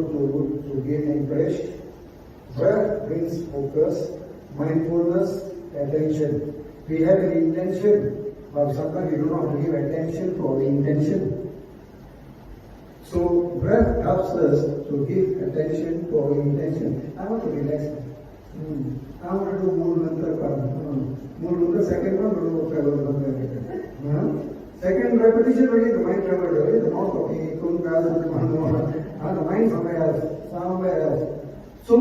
to get encouraged. Breath brings focus, mindfulness, attention. We have an intention, but sometimes we do not give attention to our intention. So breath helps us to give attention to our intention. I want to relax. I want to do Mool second one, second repetition already the mind traveled already, the mouth okay, the mind somewhere else. So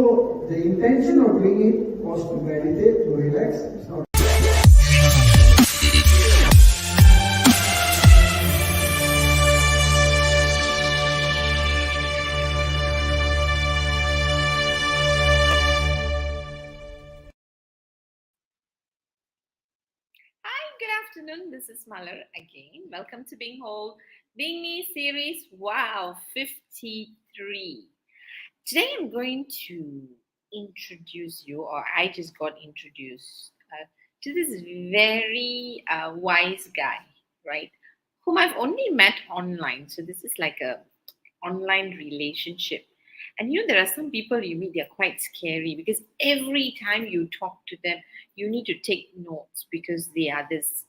the intention of doing it was to meditate, to relax. It's not. This is Malar again. Welcome to Being Whole, Being Me series. Wow, 53. Today I'm going to introduce you, or I just got introduced to this very wise guy, right? Whom I've only met online. So this is like a online relationship. And there are some people you meet, they're quite scary because every time you talk to them, you need to take notes because they are this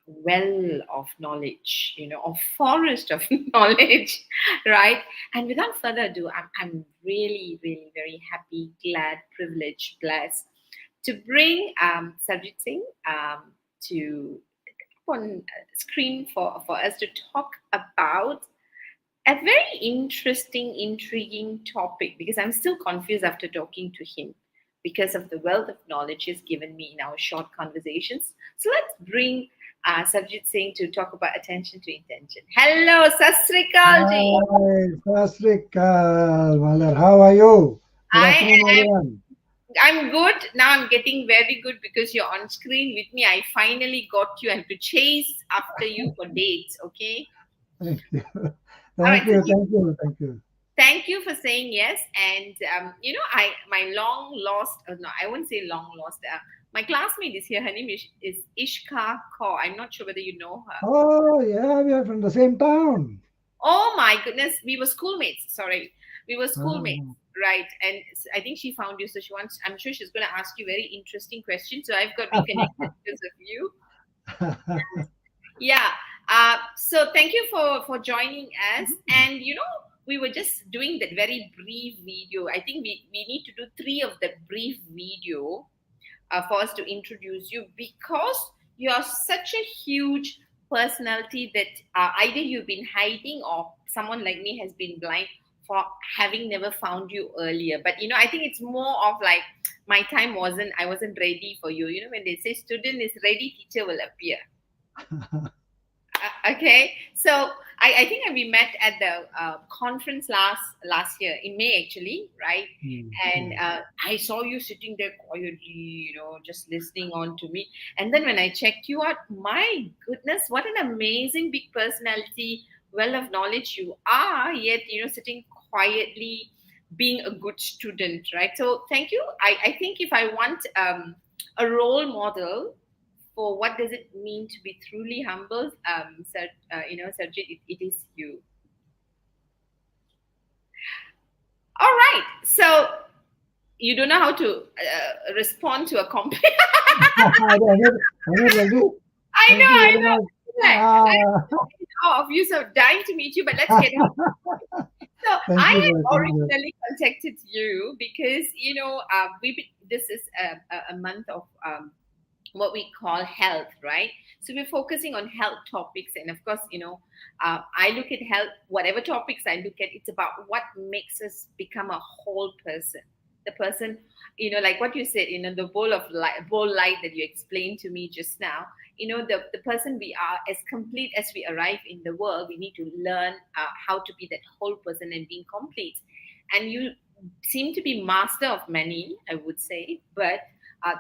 well of knowledge, a forest of knowledge, right? And without further ado, I'm really, really very happy, glad, privileged, blessed to bring Sarjit Singh to on screen for us to talk about a very interesting, intriguing topic because I'm still confused after talking to him because of the wealth of knowledge he's given me in our short conversations. So let's bring Sarjit Singh to talk about attention to intention. Hello, Sat Sri Akal ji. Hi, Sat Sri Akal, Malar. How are you? Good afternoon, everyone. I'm good. Now I'm getting very good because you're on screen with me. I finally got you and to chase after you for dates, okay? Thank you. Thank you. Thank you for saying yes. And, my long lost, no, I won't say long lost. My classmate is here. Her name is Ishka Kaur. I'm not sure whether you know her. Oh, yeah, we are from the same town. Oh, my goodness. We were schoolmates. Sorry. We were schoolmates, right? And I think she found you. So I'm sure she's going to ask you very interesting questions. So I've got reconnected because of you. Yeah. So thank you for joining us. And, we were just doing that very brief video. I think we need to do 3 of the brief video for us to introduce you because you're such a huge personality that either you've been hiding or someone like me has been blind for having never found you earlier. But, I think it's more of like my time I wasn't ready for you. When they say student is ready, teacher will appear. Okay, so I think we met at the conference last year in May, actually, right? And I saw you sitting there quietly, just listening on to me. And then when I checked you out, my goodness, what an amazing big personality, well of knowledge you are, yet, sitting quietly, being a good student, right? So thank you. I think if I want a role model for what does it mean to be truly humble, Sarjit, it is you. All right. So you don't know how to respond to a compliment. I know. Of you, so dying to meet you, but let's get on. So I had originally contacted you because this is a month of what we call health, right? So we're focusing on health topics, and of course, I look at health. Whatever topics I look at, it's about what makes us become a whole person. The person, like what you said, the bowl light that you explained to me just now. The person we are, as complete as we arrive in the world, we need to learn how to be that whole person and being complete. And you seem to be master of many, I would say, but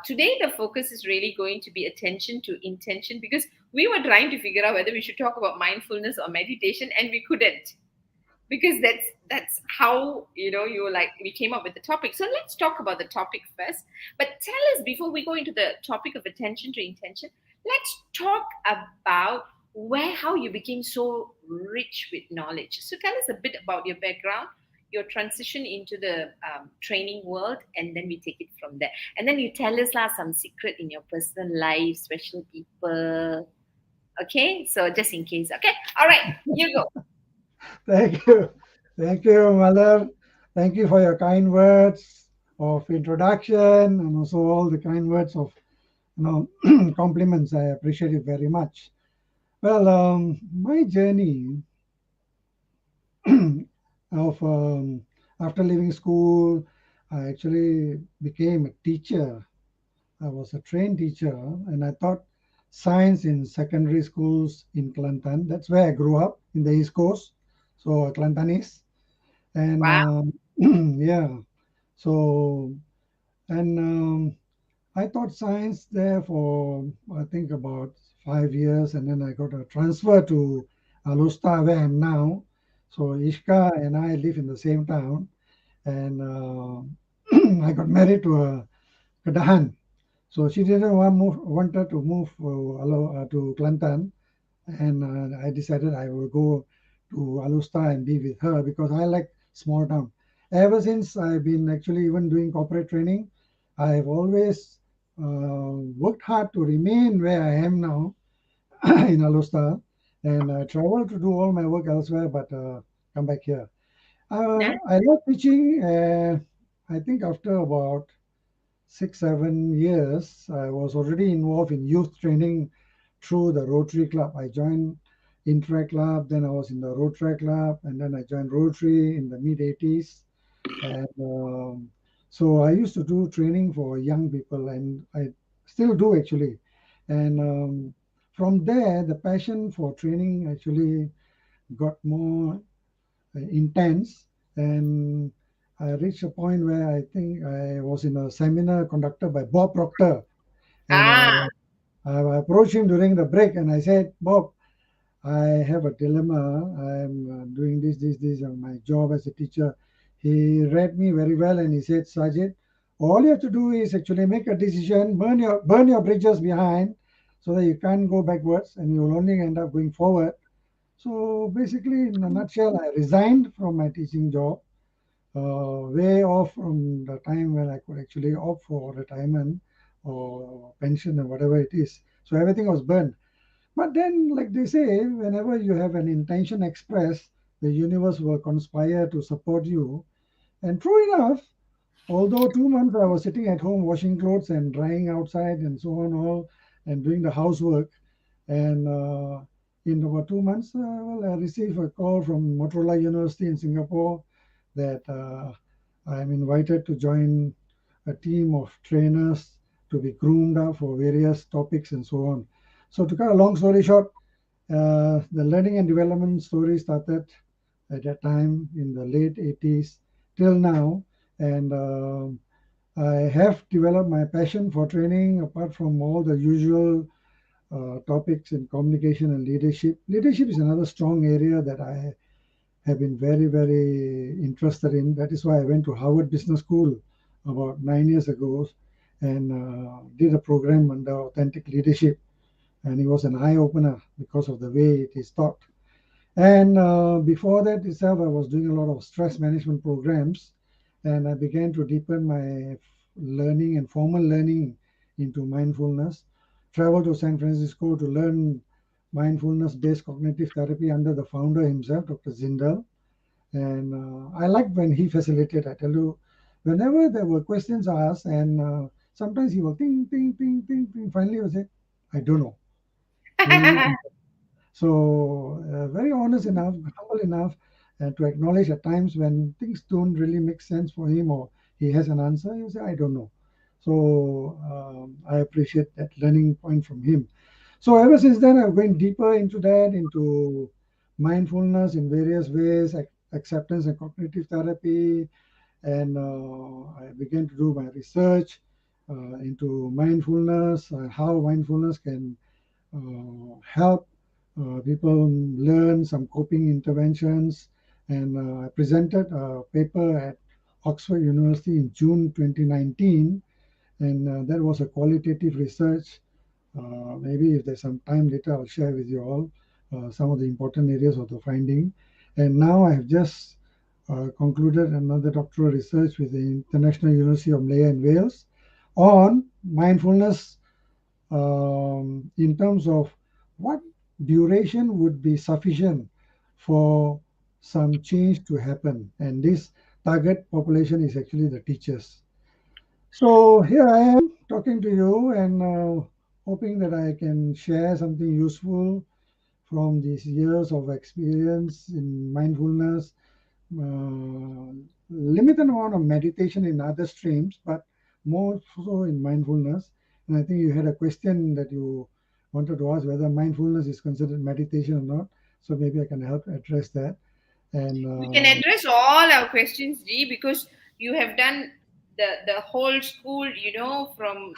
today the focus is really going to be attention to intention because we were trying to figure out whether we should talk about mindfulness or meditation, and we couldn't because that's how you were like we came up with the topic. So let's talk about the topic first. But tell us, before we go into the topic of attention to intention, let's talk about how you became so rich with knowledge. So tell us a bit about your background, your transition into the training world, and then we take it from there. And then you tell us lah some secret in your personal life, special people. Okay, so just in case. Okay, all right, you go. Thank you. Thank you, Mother. Thank you for your kind words of introduction and also all the kind words of compliments. I appreciate it very much. Well, my journey of after leaving school, I actually became a teacher. I was a trained teacher, and I taught science in secondary schools in Kelantan. That's where I grew up in the East Coast, so Kelantanese. And Wow. yeah, so and I taught science there for I think about 5 years, and then I got a transfer to Alusta where I am now. So Ishka and I live in the same town, and I got married to a Kedahan. So she didn't wanted to move to Kelantan, and I decided I will go to Alusta and be with her because I like small town. Ever since I've been actually even doing corporate training, I've always worked hard to remain where I am now in Alusta, and I travel to do all my work elsewhere, but come back here. Nice. I love teaching. I think after about 6, 7 years, I was already involved in youth training through the Rotary Club. I joined Interact Club, then I was in the Rotary Club, and then I joined Rotary in the mid 80s. And so I used to do training for young people, and I still do actually. And from there, the passion for training actually got more intense, and I reached a point where I think I was in a seminar conducted by Bob Proctor, and Ah. I approached him during the break, and I said, Bob, I have a dilemma. I'm doing this, and my job as a teacher. He read me very well, and he said, Sajid, all you have to do is actually make a decision, burn your bridges behind, so that you can't go backwards, and you will only end up going forward. So basically, in a nutshell, I resigned from my teaching job, way off from the time when I could actually opt for retirement or pension or whatever it is. So everything was burned. But then, like they say, whenever you have an intention expressed, the universe will conspire to support you. And true enough, although 2 months I was sitting at home washing clothes and drying outside and so on, all and doing the housework, and in about 2 months, well, I received a call from Motorola University in Singapore that I'm invited to join a team of trainers to be groomed up for various topics and so on. So, to cut a long story short, the learning and development story started at that time in the late 80s till now, and I have developed my passion for training apart from all the usual topics in communication and leadership. Leadership is another strong area that I have been very, very interested in. That is why I went to Harvard Business School about 9 years ago and did a program under authentic leadership. And it was an eye opener because of the way it is taught. And before that itself, I was doing a lot of stress management programs, and I began to deepen my learning and formal learning into mindfulness. Traveled to San Francisco to learn mindfulness-based cognitive therapy under the founder himself, Dr. Zindel. And I liked when he facilitated. I tell you, whenever there were questions asked, and sometimes he will think, think, think, think, think. Finally, he will say, "I don't know." He so, very honest enough, humble enough to acknowledge at times when things don't really make sense for him or he has an answer, he'll say, I don't know. So, I appreciate that learning point from him. So, ever since then, I've gone deeper into that, into mindfulness in various ways, acceptance and cognitive therapy, and I began to do my research into mindfulness, how mindfulness can help people learn some coping interventions. And I presented a paper at Oxford University in June 2019, and that was a qualitative research. Maybe if there's some time later, I'll share with you all some of the important areas of the finding. And now I have just concluded another doctoral research with the International University of Malaya in Wales on mindfulness, in terms of what duration would be sufficient for some change to happen. And this target population is actually the teachers. So here I am talking to you and hoping that I can share something useful from these years of experience in mindfulness, limited amount of meditation in other streams, but more so in mindfulness. And I think you had a question that you wanted to ask whether mindfulness is considered meditation or not. So maybe I can help address that. And We can address all our questions, G, because you have done the whole school, from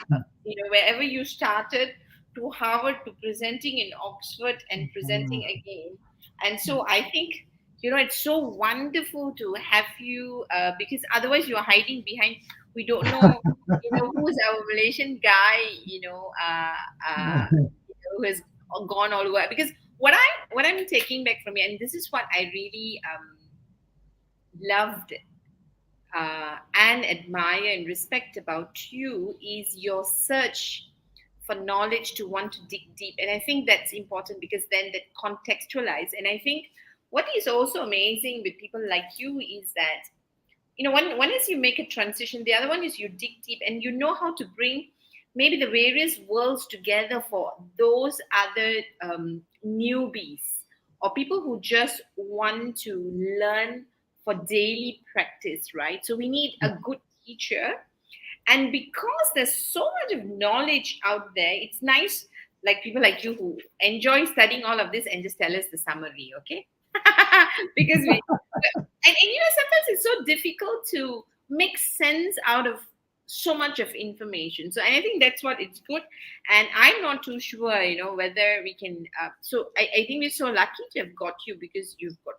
wherever you started to Harvard to presenting in Oxford and presenting again. And so I think it's so wonderful to have you, because otherwise you are hiding behind. We don't know, who's our Malaysian guy, who has gone all over. Because what I'm taking back from you, and this is what I really loved and admire and respect about you, is your search for knowledge to want to dig deep. And I think that's important because then that contextualize. And I think what is also amazing with people like you is that, one is you make a transition, the other one is you dig deep and you know how to bring maybe the various worlds together for those other newbies or people who just want to learn for daily practice, right? So we need a good teacher. And because there's so much of knowledge out there, it's nice, like people like you who enjoy studying all of this and just tell us the summary, okay? Because sometimes it's so difficult to make sense out of so much of information. So, and I think that's what it's good. And I'm not too sure, whether we can. I think we're so lucky to have got you because you've got,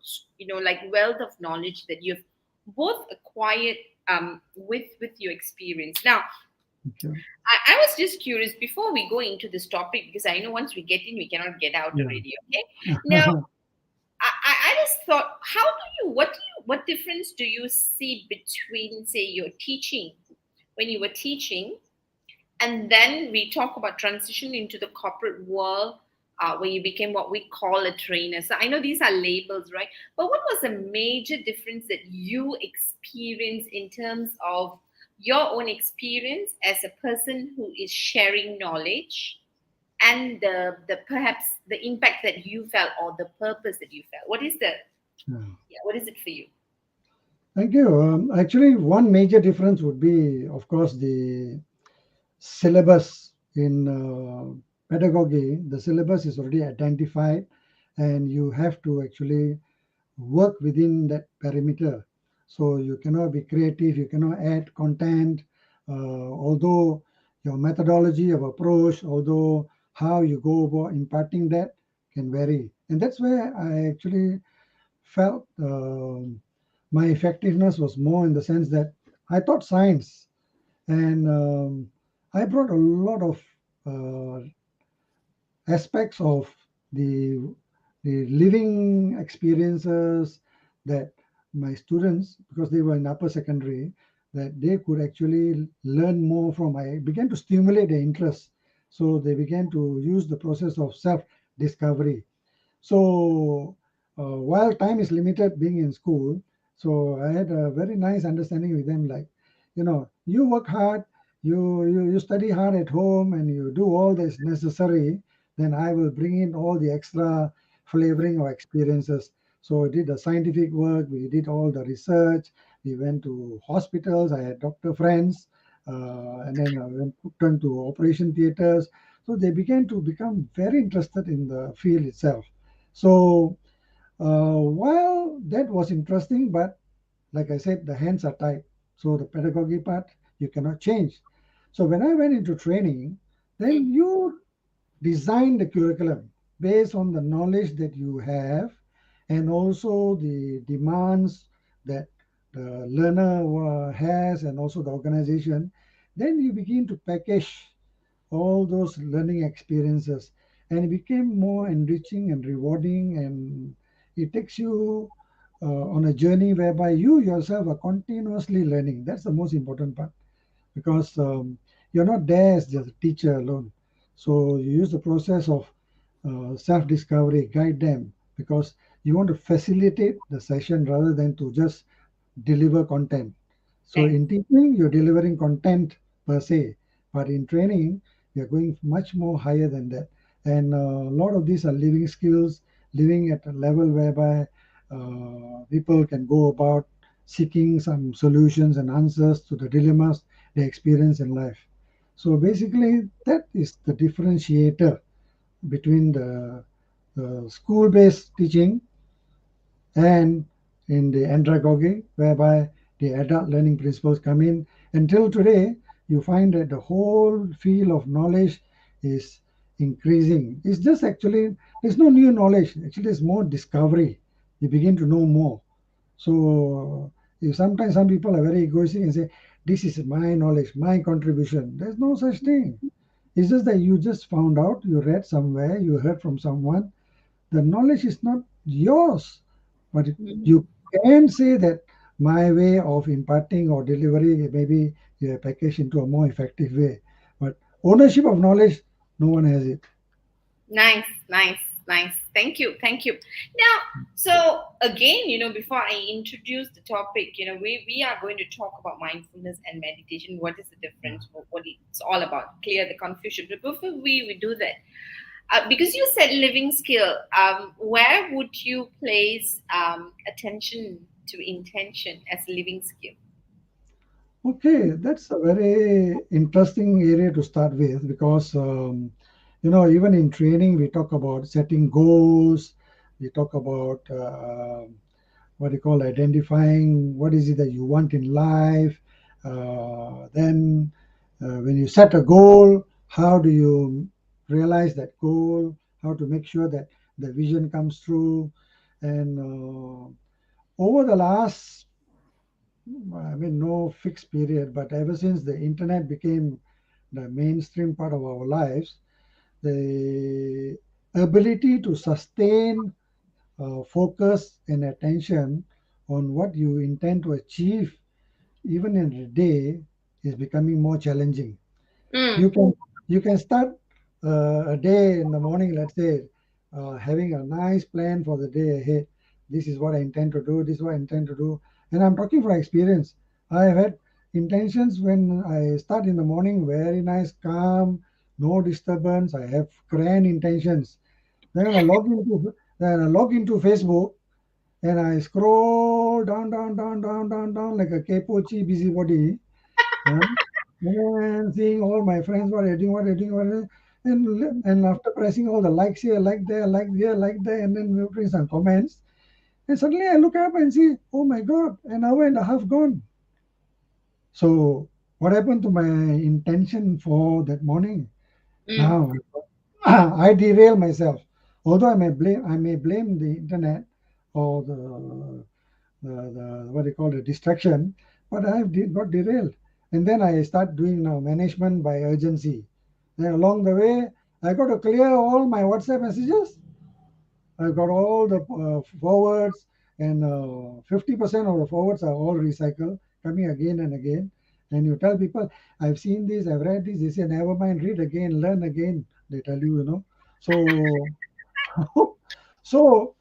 like wealth of knowledge that you've both acquired with your experience. Now, okay. I was just curious before we go into this topic because I know once we get in, we cannot get out Yeah. already. Okay. Now, I just thought, what difference do you see between, say, your teaching when you were teaching, and then we talk about transition into the corporate world, where you became what we call a trainer. So I know these are labels, right? But what was the major difference that you experienced in terms of your own experience as a person who is sharing knowledge? And the perhaps the impact that you felt or the purpose that you felt. Yeah. What is it for you? Thank you. Actually, one major difference would be, of course, the syllabus in pedagogy. The syllabus is already identified, and you have to actually work within that perimeter. So you cannot be creative, you cannot add content, although your methodology of approach, although how you go about imparting that can vary. And that's where I actually felt my effectiveness was more in the sense that I taught science and I brought a lot of uh, aspects of the the living experiences that my students, because they were in upper secondary, that they could actually learn more from. I began to stimulate their interest, so they began to use the process of self discovery. So while time is limited being in school, so I had a very nice understanding with them, like, you work hard, you study hard at home and you do all that's necessary, then I will bring in all the extra flavoring or experiences. So I did the scientific work, we did all the research, we went to hospitals, I had doctor friends, and then I went took them to operation theaters. So they began to become very interested in the field itself. So while that was interesting, but like I said, the hands are tied. So the pedagogy part, you cannot change. So when I went into training, Mm. then you design the curriculum based on the knowledge that you have and also the demands that the learner has and also the organization. Then you begin to package all those learning experiences and it became more enriching and rewarding, and it takes you on a journey whereby you yourself are continuously learning. That's the most important part, because you're not there as just a teacher alone. So you use the process of self-discovery, guide them, because you want to facilitate the session rather than to just deliver content. So Thanks. in teaching, you're delivering content per se, but in training, you're going much more higher than that. And a lot of these are living skills, living at a level whereby people can go about seeking some solutions and answers to the dilemmas they experience in life. So basically, that is the differentiator between the school-based teaching and in the andragogy, whereby the adult learning principles come in. Until today, you find that the whole field of knowledge is increasing. It's just actually, there's no new knowledge. Actually, it's more discovery. You begin to know more. So if sometimes some people are very egoistic and say, this is my knowledge, my contribution. There's no such thing. It's just that you just found out, you read somewhere, you heard from someone, the knowledge is not yours, but Mhm. you can say that my way of imparting or delivery, maybe you have packaged into a more effective way. But ownership of knowledge, no one has it. Nice, nice, nice. Thank you, thank you. Now, so again, before I introduce the topic, we are going to talk about mindfulness and meditation. What is the difference? What it's all about? Clear the confusion. But before we do that, because you said living skill, where would you place attention to intention as a living skill? Okay, that's a very interesting area to start with, because even in training we talk about setting goals, we talk about what you call identifying what is it that you want in life. Then, when you set a goal, how do you realize that goal? How to make sure that the vision comes through? And over the last, I mean, no fixed period, but ever since the internet became the mainstream part of our lives, the ability to sustain focus and attention on what you intend to achieve even in a day is becoming more challenging. Mm, You can start a day in the morning, let's say, having a nice plan for the day ahead. This is what I intend to do. This is what I intend to do. And I'm talking from experience. I have had intentions when I start in the morning, very nice, calm, no disturbance. I have grand intentions. Then I log into Facebook and I scroll down like a kepochi busybody, huh? And seeing all my friends what they're doing, what they're doing, and after pressing all the likes here, like there, like here, like there, and then putting some comments, and suddenly I look up and see, oh my God, an hour and a half gone. So what happened to my intention for that morning? mm, Now I derail myself. Although I may blame the internet or the what they call the distraction, but got derailed. And then I start doing now management by urgency. Then along the way, I got to clear all my WhatsApp messages. I got all the forwards, and 50% of the forwards are all recycled, coming again and again. And you tell people, I've seen this, I've read this. They say, never mind, read again, learn again. They tell you. So So,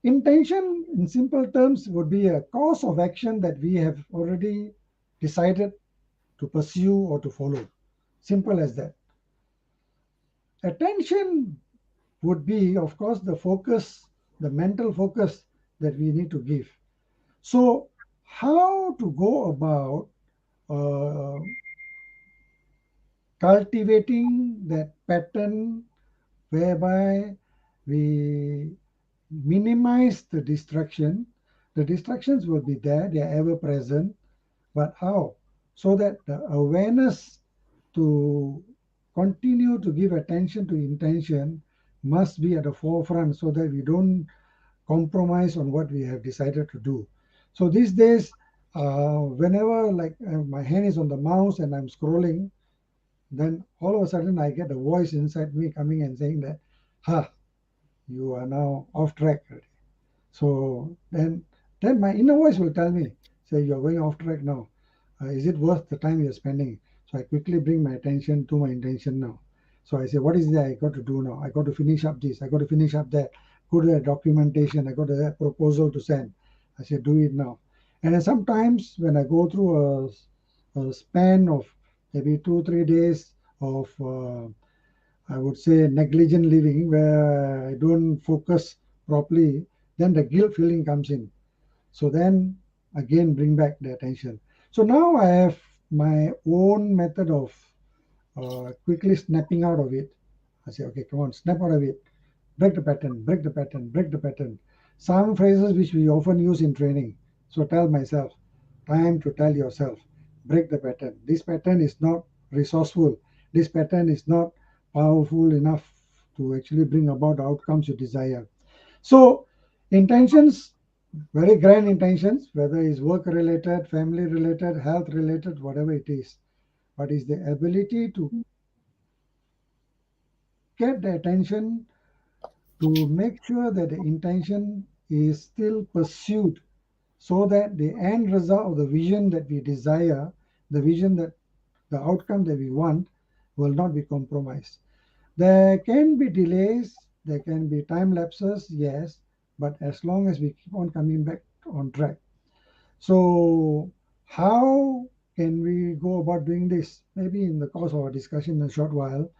intention in simple terms would be a course of action that we have already decided to pursue or to follow. Simple as that. Attention would be, of course, the focus, the mental focus that we need to give. So, how to go about uh, cultivating that pattern whereby we minimize the distraction. The distractions will be there, they are ever present, but how? So that the awareness to continue to give attention to intention must be at the forefront so that we don't compromise on what we have decided to do. So these days, whenever like my hand is on the mouse and I'm scrolling, then all of a sudden I get a voice inside me coming and saying that, ha, you are now off track. So then my inner voice will tell me, say, you're going off track now. Is it worth the time you're spending? So I quickly bring my attention to my intention now. So I say, what is that I got to do now? I got to finish up this. I got to finish up that. Go to that documentation. I got a proposal to send. I say, do it now. And then sometimes when I go through a span of maybe 2 3 days of I would say negligent living where I don't focus properly, then the guilt feeling comes in. So then again bring back the attention. So now I have my own method of quickly snapping out of it. I say, okay, come on, snap out of it. Break the pattern, break the pattern, break the pattern. Some phrases which we often use in training. So tell myself, time to tell yourself, break the pattern. This pattern is not resourceful. This pattern is not powerful enough to actually bring about the outcomes you desire. So intentions, very grand intentions, whether it's work related, family related, health related, whatever it is, but is the ability to get the attention to make sure that the intention is still pursued so that the end result of the vision that we desire, the vision that the outcome that we want, will not be compromised. There can be delays, there can be time lapses, yes, but as long as we keep on coming back on track. So, how can we go about doing this? Maybe in the course of our discussion in a short while,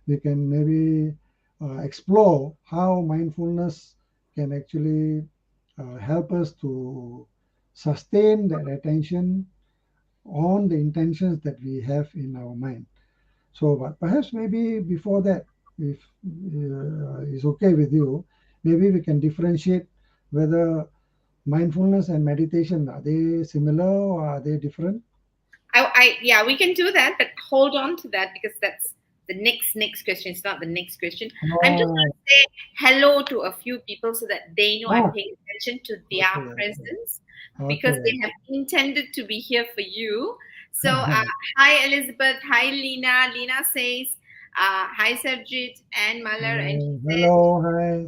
we can maybe explore how mindfulness can actually help us to sustain that attention on the intentions that we have in our mind. So, but perhaps maybe before that, if it's okay with you, maybe we can differentiate whether mindfulness and meditation, are they similar or are they different? Yeah, we can do that, but hold on to that because that's the next question. It's not the next question. I'm just going Oh, to say hello to a few people so that they know I'm ah, paying attention to their okay, okay, presence because okay. they have intended to be here for you. So, hi Elizabeth, hi Lena. Lena says, hi Sarjit and Malar, and she says Hello, hi.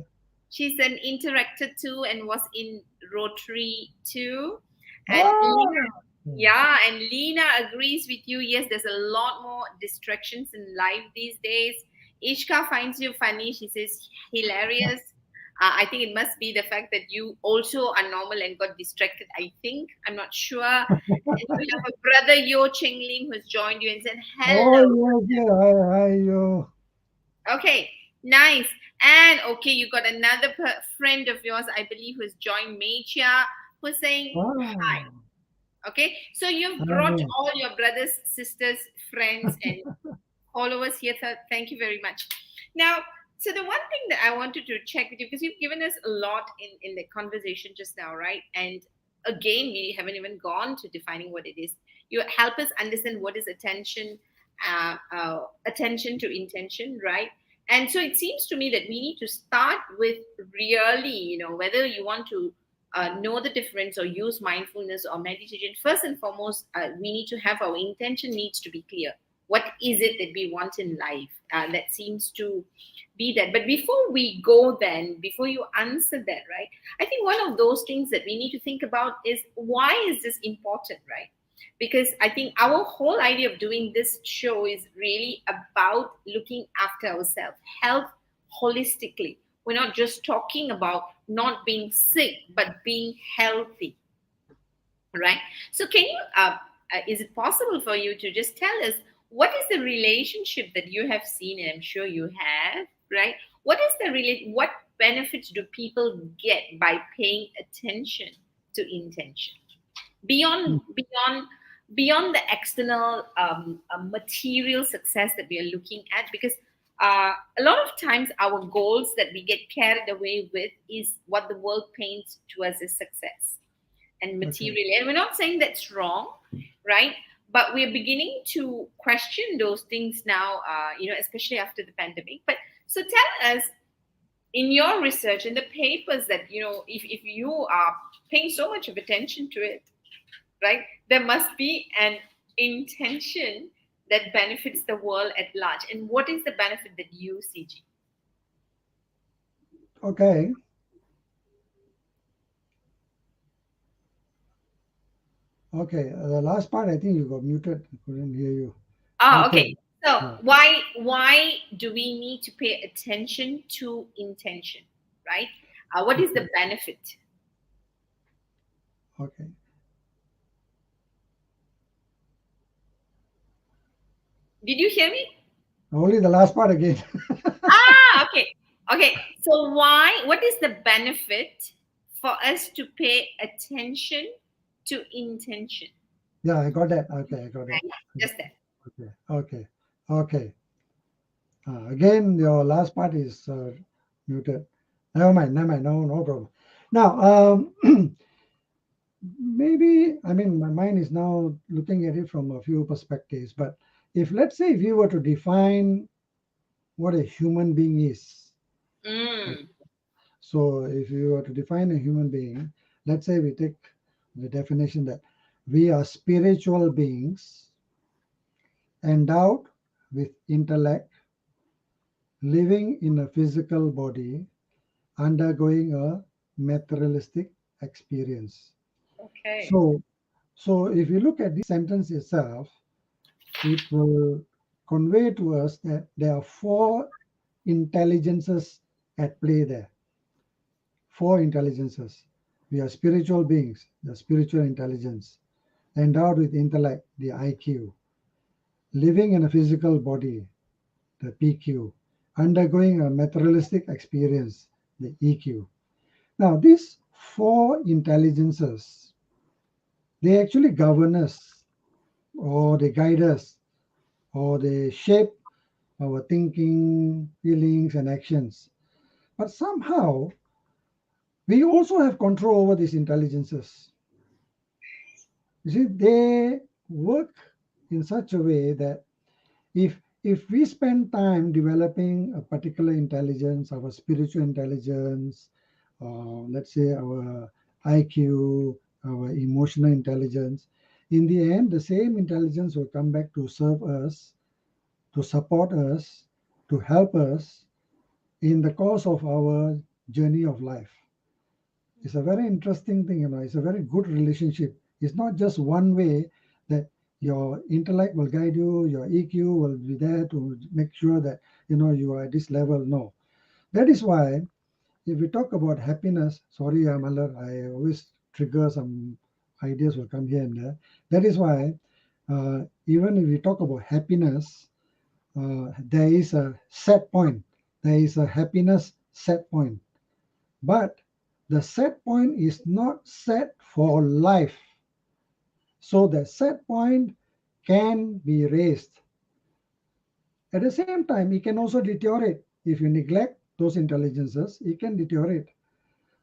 she's an interactor too and was in Rotary too. And Lena, Ah, yeah, and Lena agrees with you. Yes, there's a lot more distractions in life these days. Ishka finds you funny. She says hilarious. I think it must be the fact that you also are normal and got distracted. I think I'm not sure. And you have a brother Yo Cheng Lim who's joined you and said oh, hello. yes, yeah, hi, hi, you. Okay, nice. And okay, you got another friend of yours, I believe, who's joined Mechia, who's saying hi. Ah, Okay, so you've brought hi. all your brothers, sisters, friends, and followers here. Thank you very much. Now, so the one thing that I wanted to check with you, because you've given us a lot in the conversation just now, right? And again, we haven't even gone to defining what it is. You help us understand what is attention to intention, right? And so it seems to me that we need to start with really, whether you want to know the difference or use mindfulness or meditation. First and foremost, we need to have our intention needs to be clear. What is it that we want in life? That seems to be that. But before we go, then before you answer that, right? I think one of those things that we need to think about is why is this important, right? Because I think our whole idea of doing this show is really about looking after ourselves, health holistically. We're not just talking about not being sick, but being healthy, right? So, can you, is it possible for you to just tell us what is the relationship that you have seen? And I'm sure you have, right? What is what benefits do people get by paying attention to intention? Beyond the external material success that we are looking at, because a lot of times our goals that we get carried away with is what the world paints to us as success and Okay. material, and we're not saying that's wrong, right? But we're beginning to question those things now, especially after the pandemic. But so tell us, in your research, in the papers, that if you are paying so much of attention to it, right? There must be an intention that benefits the world at large. And what is the benefit that you see, G? Okay. Okay, the last part I think you got muted. I couldn't hear you. Oh, Okay. okay. So Yeah. why do we need to pay attention to intention, right? What is Okay. the benefit? Okay. Did you hear me? Only the last part again. Okay. Okay. So why? What is the benefit for us to pay attention to intention? Yeah, I got that. Okay, I got it. Right? Just that. Okay. Okay. Okay. Again, your last part is muted. Never mind. Never mind. No, no problem. Now, maybe I mean my mind is now looking at it from a few perspectives. But if let's say if you were to define what a human being is, Mm, so if you were to define a human being, let's say we take the definition that we are spiritual beings endowed with intellect, living in a physical body, undergoing a materialistic experience. okay. So, so if you look at this sentence itself, it will convey to us that there are four intelligences at play there. Four intelligences. We are spiritual beings, the spiritual intelligence, endowed with intellect, the IQ, living in a physical body, the PQ, undergoing a materialistic experience, the EQ. Now, these four intelligences, they actually govern us, or they guide us, or they shape our thinking, feelings, and actions. But somehow, we also have control over these intelligences. You see, they work in such a way that if we spend time developing a particular intelligence, our spiritual intelligence, let's say our IQ, our emotional intelligence, in the end, the same intelligence will come back to serve us, to support us, to help us in the course of our journey of life. It's a very interesting thing, it's a very good relationship. It's not just one way that your intellect will guide you, your EQ will be there to make sure that you are at this level. No. That is why if we talk about happiness, sorry, Amalar, I always trigger some ideas will come here and there. That is why even if we talk about happiness, there is a set point. There is a happiness set point. But the set point is not set for life. So the set point can be raised. At the same time, it can also deteriorate. If you neglect those intelligences, it can deteriorate.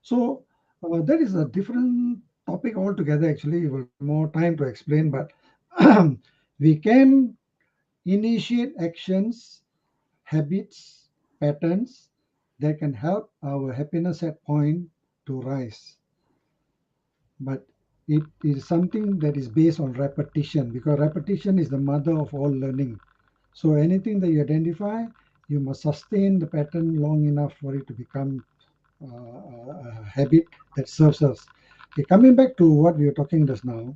So that is a different topic altogether. Actually, it will more time to explain, but we can initiate actions, habits, patterns that can help our happiness set point to rise. But it is something that is based on repetition, because repetition is the mother of all learning. So anything that you identify, you must sustain the pattern long enough for it to become a habit that serves us. Okay, coming back to what we were talking just now.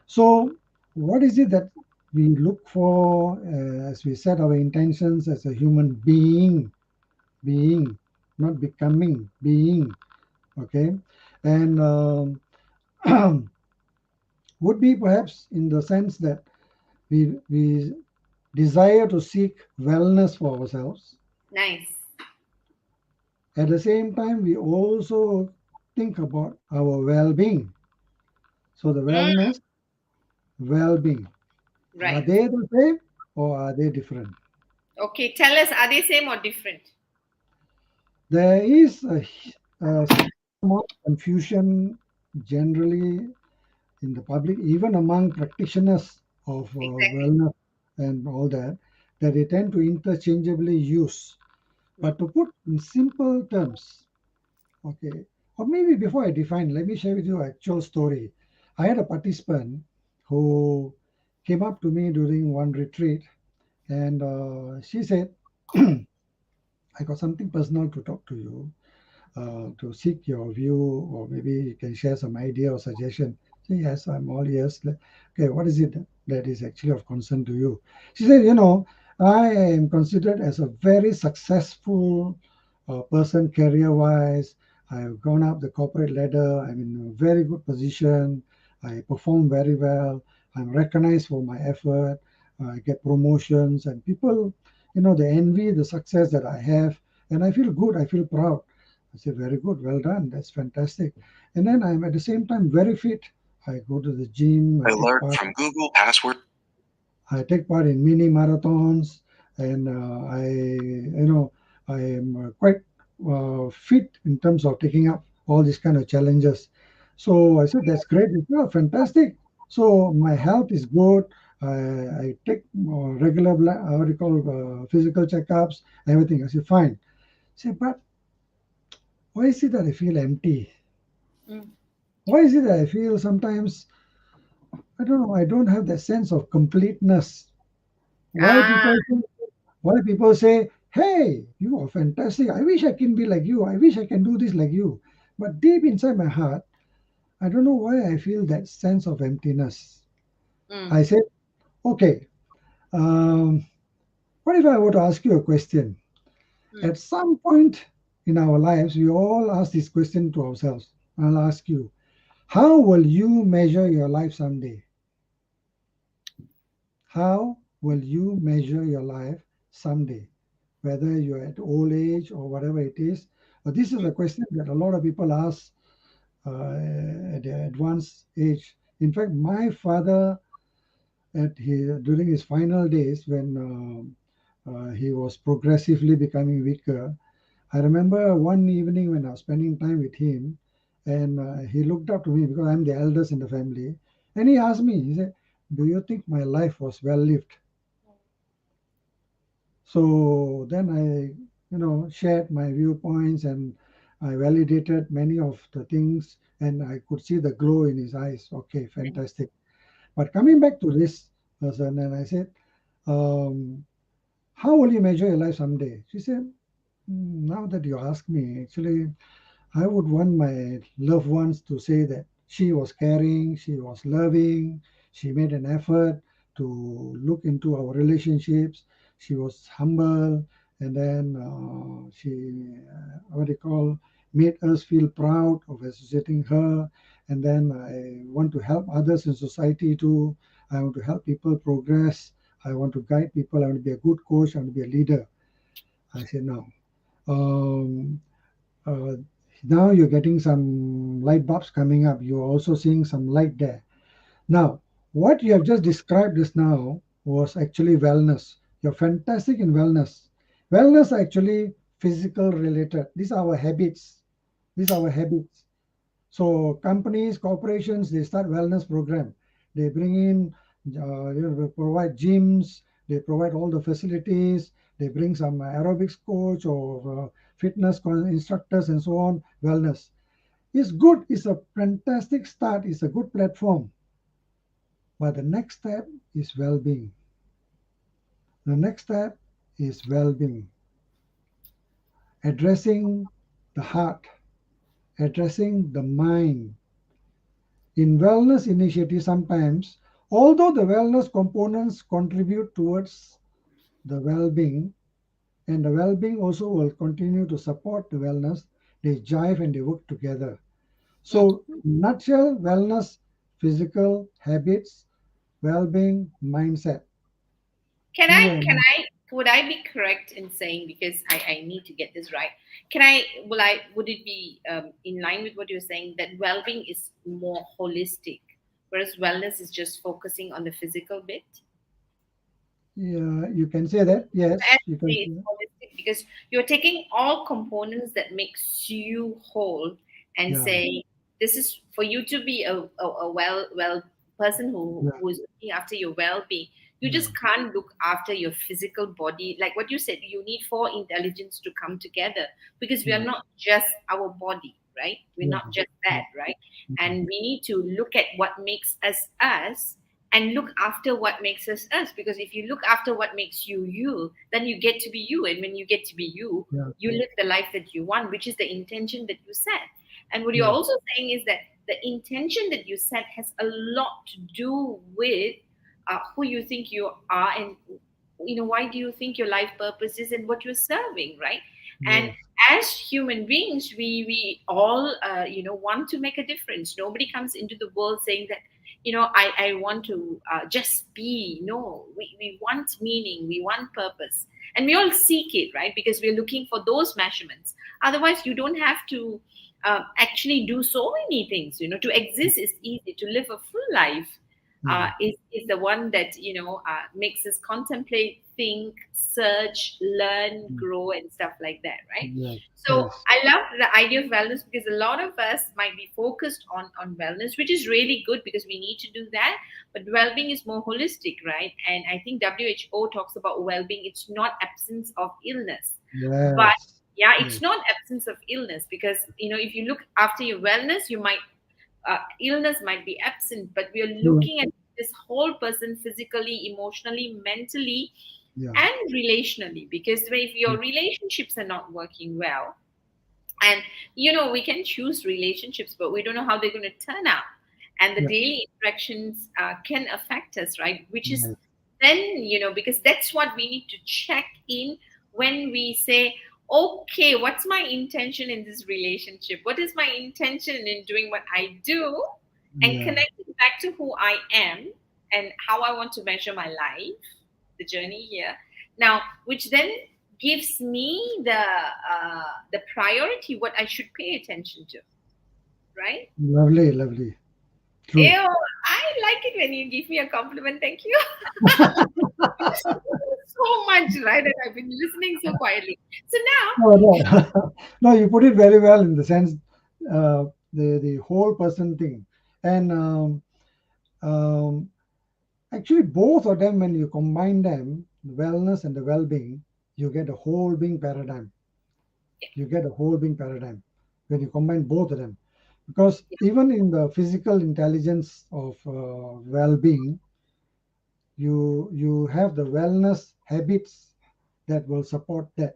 So what is it that we look for as we set our intentions as a human being, not becoming, being. Okay, and would be perhaps in the sense that we desire to seek wellness for ourselves. Nice. At the same time, we also think about our well-being. So the Mm, wellness, well-being, are right. they the same or are they different? Okay. Tell us, are they same or different? There is a some amount of confusion generally in the public, even among practitioners of Exactly. wellness and all that, that they tend to interchangeably use. Mm. But to put in simple terms, okay, or maybe before I define, let me share with you an actual story. I had a participant who came up to me during one retreat, and she said, I got something personal to talk to you, to seek your view, or maybe you can share some idea or suggestion. Say, yes, I'm all yes. Okay, what is it that is actually of concern to you? She said, I am considered as a very successful person career-wise. I've gone up the corporate ladder. I'm in a very good position. I perform very well. I'm recognized for my effort. I get promotions, and people, they envy the success that I have, and I feel good. I feel proud. I say, very good, well done. That's fantastic. And then I'm at the same time very fit. I go to the gym. Alert from Google Password. I take part in mini marathons, and I am quite fit in terms of taking up all these kind of challenges. So I said, that's great. It's fantastic. So my health is good. I take regular, what do you call, physical checkups, everything. I said, fine. Say, but why is it that I feel empty? Mm. Why is it that I feel sometimes, I don't know, I don't have that sense of completeness? Why Ah, people say, why people say, hey, you are fantastic. I wish I can be like you. I wish I can do this like you. But deep inside my heart, I don't know why I feel that sense of emptiness. mm, I said, okay, um, what if I were to ask you a question? mm. At some point in our lives, we all ask this question to ourselves. I'll ask you, how will you measure your life someday? How will you measure your life someday? Whether you're at old age or whatever it is. This is a question that a lot of people ask at the advanced age. In fact, my father, during his final days, when he was progressively becoming weaker, I remember one evening when I was spending time with him, and he looked up to me because I'm the eldest in the family, and he asked me, he said, "Do you think my life was well lived?" So then I, shared my viewpoints, and I validated many of the things, and I could see the glow in his eyes. Okay, fantastic. But coming back to this person, and I said, how will you measure your life someday? She said, Now that you ask me, actually, I would want my loved ones to say that she was caring, she was loving, she made an effort to look into our relationships, she was humble, and then she, what do you call, made us feel proud of associating her. And then I want to help others in society too. I want to help people progress. I want to guide people. I want to be a good coach. I want to be a leader. I said, no. Um, uh, Now you're getting some light bulbs coming up. You're also seeing some light there. Now, what you have just described just now was actually wellness. You're fantastic in wellness. Wellness are actually physical related. These are our habits. These are our habits. So companies, corporations, they start wellness program. They bring in, they provide gyms. They provide all the facilities. They bring some aerobics coach or fitness instructors and so on. Wellness is good. It's a fantastic start. It's a good platform. But the next step is well-being. The next step is well-being, addressing the heart, addressing the mind. In wellness initiatives, sometimes, although the wellness components contribute towards the well-being, and the well-being also will continue to support the wellness, they jive and they work together. Mm. So, in nutshell, wellness, physical habits, well-being, mindset. Can Two I, can and I, would I be correct in saying, because I need to get this right, can I, would it be in line with what you're saying that well being is more holistic, whereas wellness is just focusing on the physical bit? yeah, you can say that. And Yes, you say can say it's that. holistic because you're taking all components that makes you whole and Yeah, say this is for you to be a well person yeah, who is looking after your well-being. You yeah, just can't look after your physical body like what you said. You need four intelligence to come together because we are yeah, not just our body, right? We're yeah, not just yeah, that, right? yeah, And we need to look at what makes us us and look after what makes us us, because if you look after what makes you you, then you get to be you, and when you get to be you, yeah, you live the life that you want, which is the intention that you set. And what you're yeah, also saying is that the intention that you set has a lot to do with who you think you are, and why do you think your life purpose is and what you're serving, right? And Yes. as human beings, we all want to make a difference. Nobody comes into the world saying that I want to just be. No, we want meaning, we want purpose, and we all seek it, right? Because we're looking for those measurements. Otherwise you don't have to actually do so many things. To exist is easy. To live a full life Yeah. is the one that makes us contemplate, think, search, learn, Mm. grow, and stuff like that, right? Yes. So Yes. I love the idea of wellness, because a lot of us might be focused on wellness, which is really good because we need to do that. But well-being is more holistic, right? And I think WHO talks about well-being. It's not absence of illness, but Yes. yeah, it's Yes. not absence of illness, because if you look after your wellness, you might illness might be absent, but we are Mm. looking at this whole person physically, emotionally, mentally, Yeah. and relationally. Because if your Mm. relationships are not working well, and we can choose relationships, but we don't know how they're going to turn out, and the Yeah. daily interactions can affect us, right? Which is Yes. then, because that's what we need to check in when we say, okay, what's my intention in this relationship? What is my intention in doing what I do? And Yeah. connecting back to who I am and how I want to measure my life, the journey here. Now, which then gives me the priority, what I should pay attention to, right? Lovely. Lovely. Ew, True. I like it when you give me a compliment. Thank you. So much, right? And I've been listening so quietly. So now, No, no. No, you put it very well in the sense, the whole person thing, and um, actually both of them, when you combine them, the wellness and the well-being, you get a whole being paradigm. You get a whole being paradigm when you combine both of them, because even in the physical intelligence of well-being, you have the wellness habits that will support that.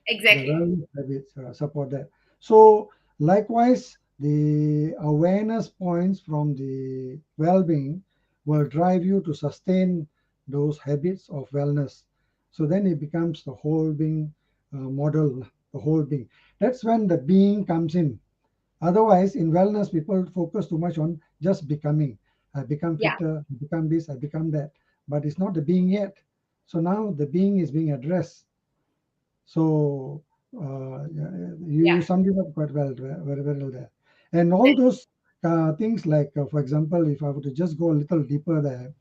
The exactly. wellness habits support that. So likewise, the awareness points from the well-being will drive you to sustain those habits of wellness. So then it becomes the whole being model, the whole being. That's when the being comes in. Otherwise, in wellness, people focus too much on just becoming. I become Yeah, fitter, I become this, I become that. But it's not the being yet. So now the being is being addressed. So yeah, you summed it up quite well, very well there. And all thank- those things like, for example, if I were to just go a little deeper there,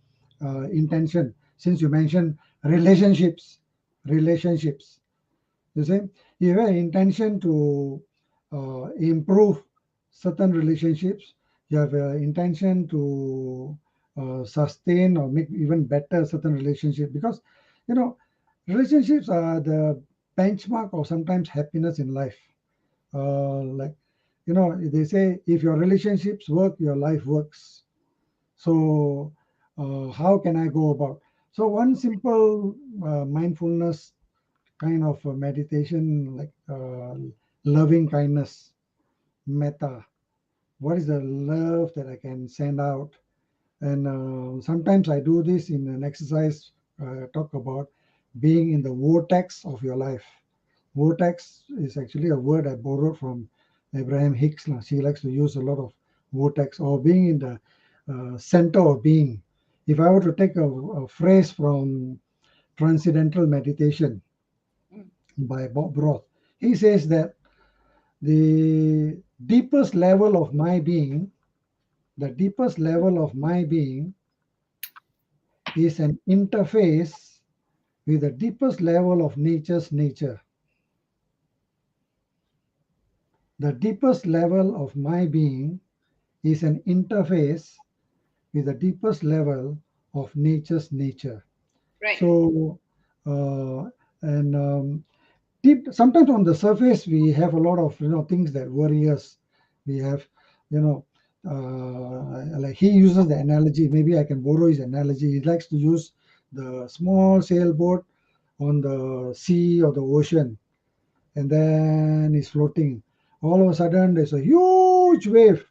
intention, since you mentioned relationships, relationships. You see, you have an intention to improve certain relationships. You have an intention to sustain or make even better certain relationship, because you know relationships are the benchmark of sometimes happiness in life. Like they say, if your relationships work, your life works. So how can I go about? So one simple mindfulness kind of a meditation, like loving kindness, metta. What is the love that I can send out? And sometimes I do this in an exercise. Talk about being in the vortex of your life. Vortex is actually a word I borrowed from Abraham Hicks. She likes to use a lot of vortex, or being in the center of being. If I were to take a phrase from Transcendental Meditation mm, by Bob Roth, he says that the deepest level of my being, the deepest level of my being is an interface with the deepest level of nature's nature. The deepest level of my being is an interface with the deepest level of nature's nature. right. So, and deep, sometimes on the surface we have a lot of things that worry us. We have you know like he uses the analogy, maybe I can borrow his analogy. He likes to use the small sailboat on the sea or the ocean, and then he's floating. All of a sudden there's a huge wave,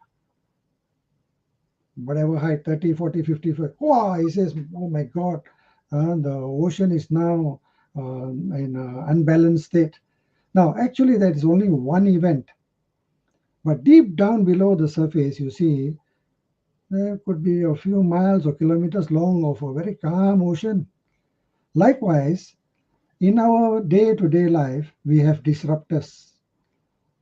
whatever height, 30, 40, 50 foot. Wow, he says, oh my God, the ocean is now in an unbalanced state. Now, actually, that is only one event. But deep down below the surface, you see, there could be a few miles or kilometers long of a very calm ocean. Likewise, in our day to day life, we have disruptors.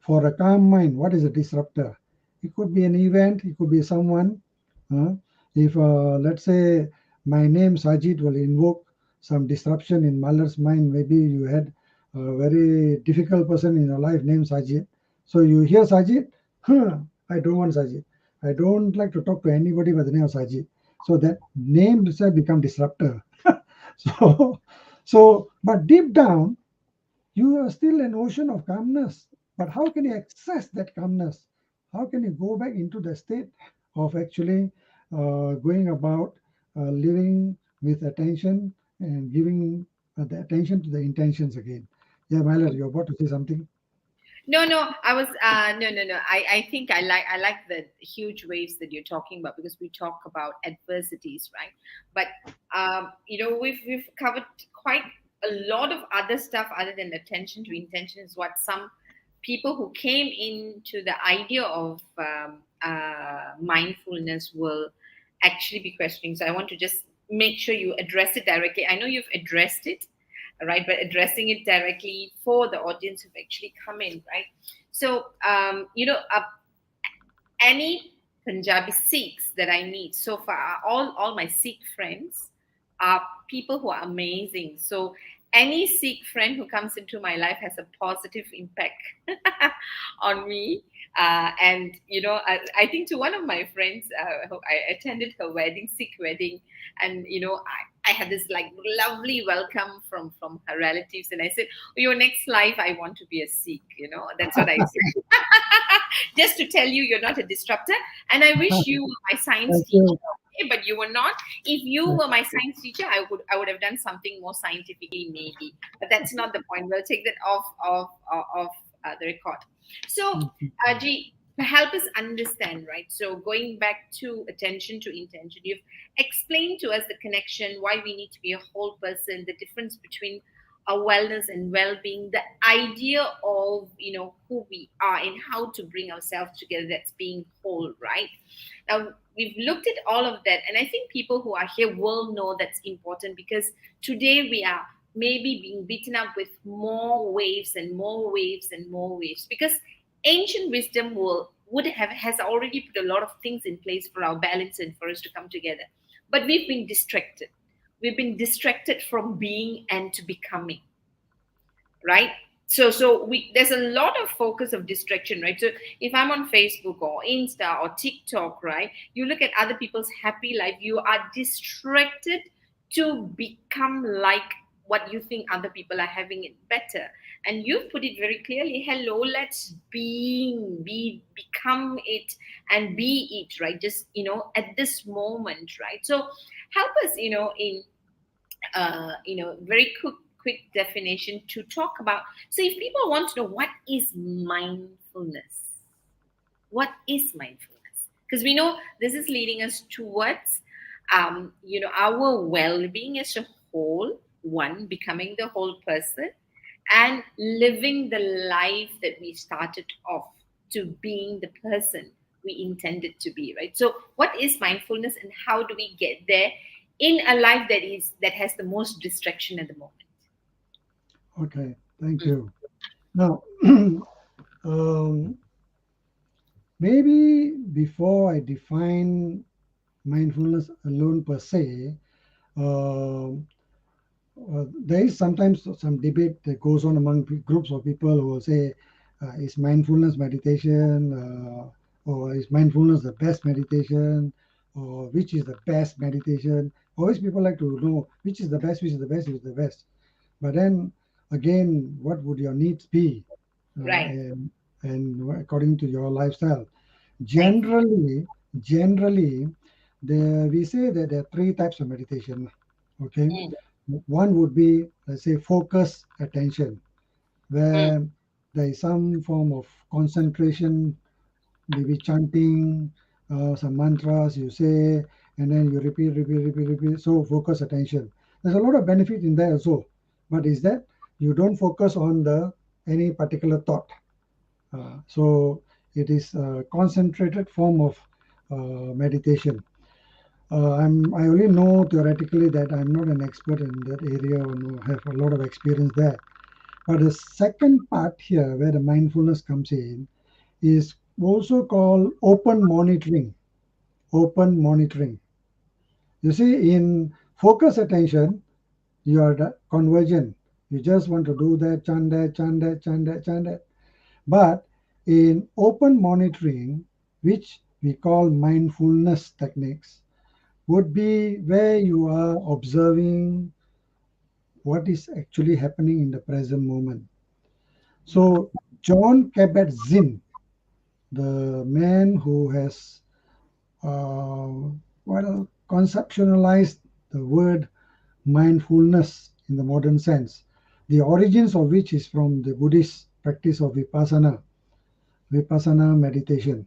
For a calm mind, what is a disruptor? It could be an event, it could be someone. uh, if, let's say, my name Sajid will invoke some disruption in Malar's mind, maybe you had a very difficult person in your life named Sajid. So you hear Sajid, I don't want Sajid. I don't like to talk to anybody by the name of Sajid. So that name itself become disruptor. So, but deep down, you are still an ocean of calmness. But how can you access that calmness? How can you go back into the state of actually going about living with attention and giving the attention to the intentions again? Yeah, Myler, you're about to say something? No, I was no. I think I like the huge waves that you're talking about, because we talk about adversities, right? But we've covered quite a lot of other stuff other than attention to intention, is what some people who came into the idea of mindfulness will actually be questioning. So I want to just make sure you address it directly. I know you've addressed it, right, but addressing it directly for the audience who've actually come in, right? So any Punjabi Sikhs that I meet so far, all my Sikh friends are people who are amazing. So any Sikh friend who comes into my life has a positive impact on me. And I think to one of my friends, I attended her wedding, Sikh wedding, and I had this like lovely welcome from her relatives, and I said, oh, "Your next life, I want to be a Sikh." That's what I said. Just to tell you, you're not a disruptor, and I wish you were my science Thank teacher. you. Okay, but you were not. If you were my science teacher, I would have done something more scientifically, maybe. But that's not the point. We'll take that off the record. So, Ji, to help us understand, right? So, going back to attention to intention, you've explained to us the connection, why we need to be a whole person, the difference between our wellness and well-being, the idea of who we are and how to bring ourselves together. That's being whole, right? Now we've looked at all of that, and I think people who are here will know that's important, because today we are maybe being beaten up with more waves and more waves and more waves, because ancient wisdom would have has already put a lot of things in place for our balance and for us to come together. But we've been distracted. We've been distracted from being and to becoming, right? So we there's a lot of focus of distraction, right? So if I'm on Facebook or Insta or TikTok, right, you look at other people's happy life, you are distracted to become like what you think other people are having it better. And you've put it very clearly, hello, let's become it and be it, right? Just at this moment, right? So help us in very quick definition to talk about. So if people want to know, what is mindfulness? What is mindfulness? Because we know this is leading us towards our well-being as a whole, one, becoming the whole person, and living the life that we started off to being the person we intended to be, right? So what is mindfulness, and how do we get there in a life that has the most distraction at the moment? Okay, thank you. Now, um, maybe before I define mindfulness alone per se, um there is sometimes some debate that goes on among groups of people who will say, is mindfulness meditation, or is mindfulness the best meditation, or which is the best meditation? Always people like to know which is the best, which is the best, which is the best. But then again, what would your needs be? Right. And according to your lifestyle. Thank Generally, we say that there are three types of meditation. Okay, you. one would be, let's say, focus attention, Mm, where there is some form of concentration, maybe chanting, some mantras you say, and then you repeat, repeat, repeat, repeat. So focus attention. There's a lot of benefit in there also, but is that you don't focus on the any particular thought. So it is a concentrated form of meditation. I only know theoretically that I'm not an expert in that area or no, have a lot of experience there. But the second part here, where the mindfulness comes in, is also called open monitoring. Open monitoring. You see, in focus attention, you are convergent. You just want to do that, chant that, chant that, chant that, chant that. But in open monitoring, which we call mindfulness techniques, would be where you are observing what is actually happening in the present moment. So, John Kabat-Zinn, the man who has conceptualized the word mindfulness in the modern sense, the origins of which is from the Buddhist practice of vipassana meditation.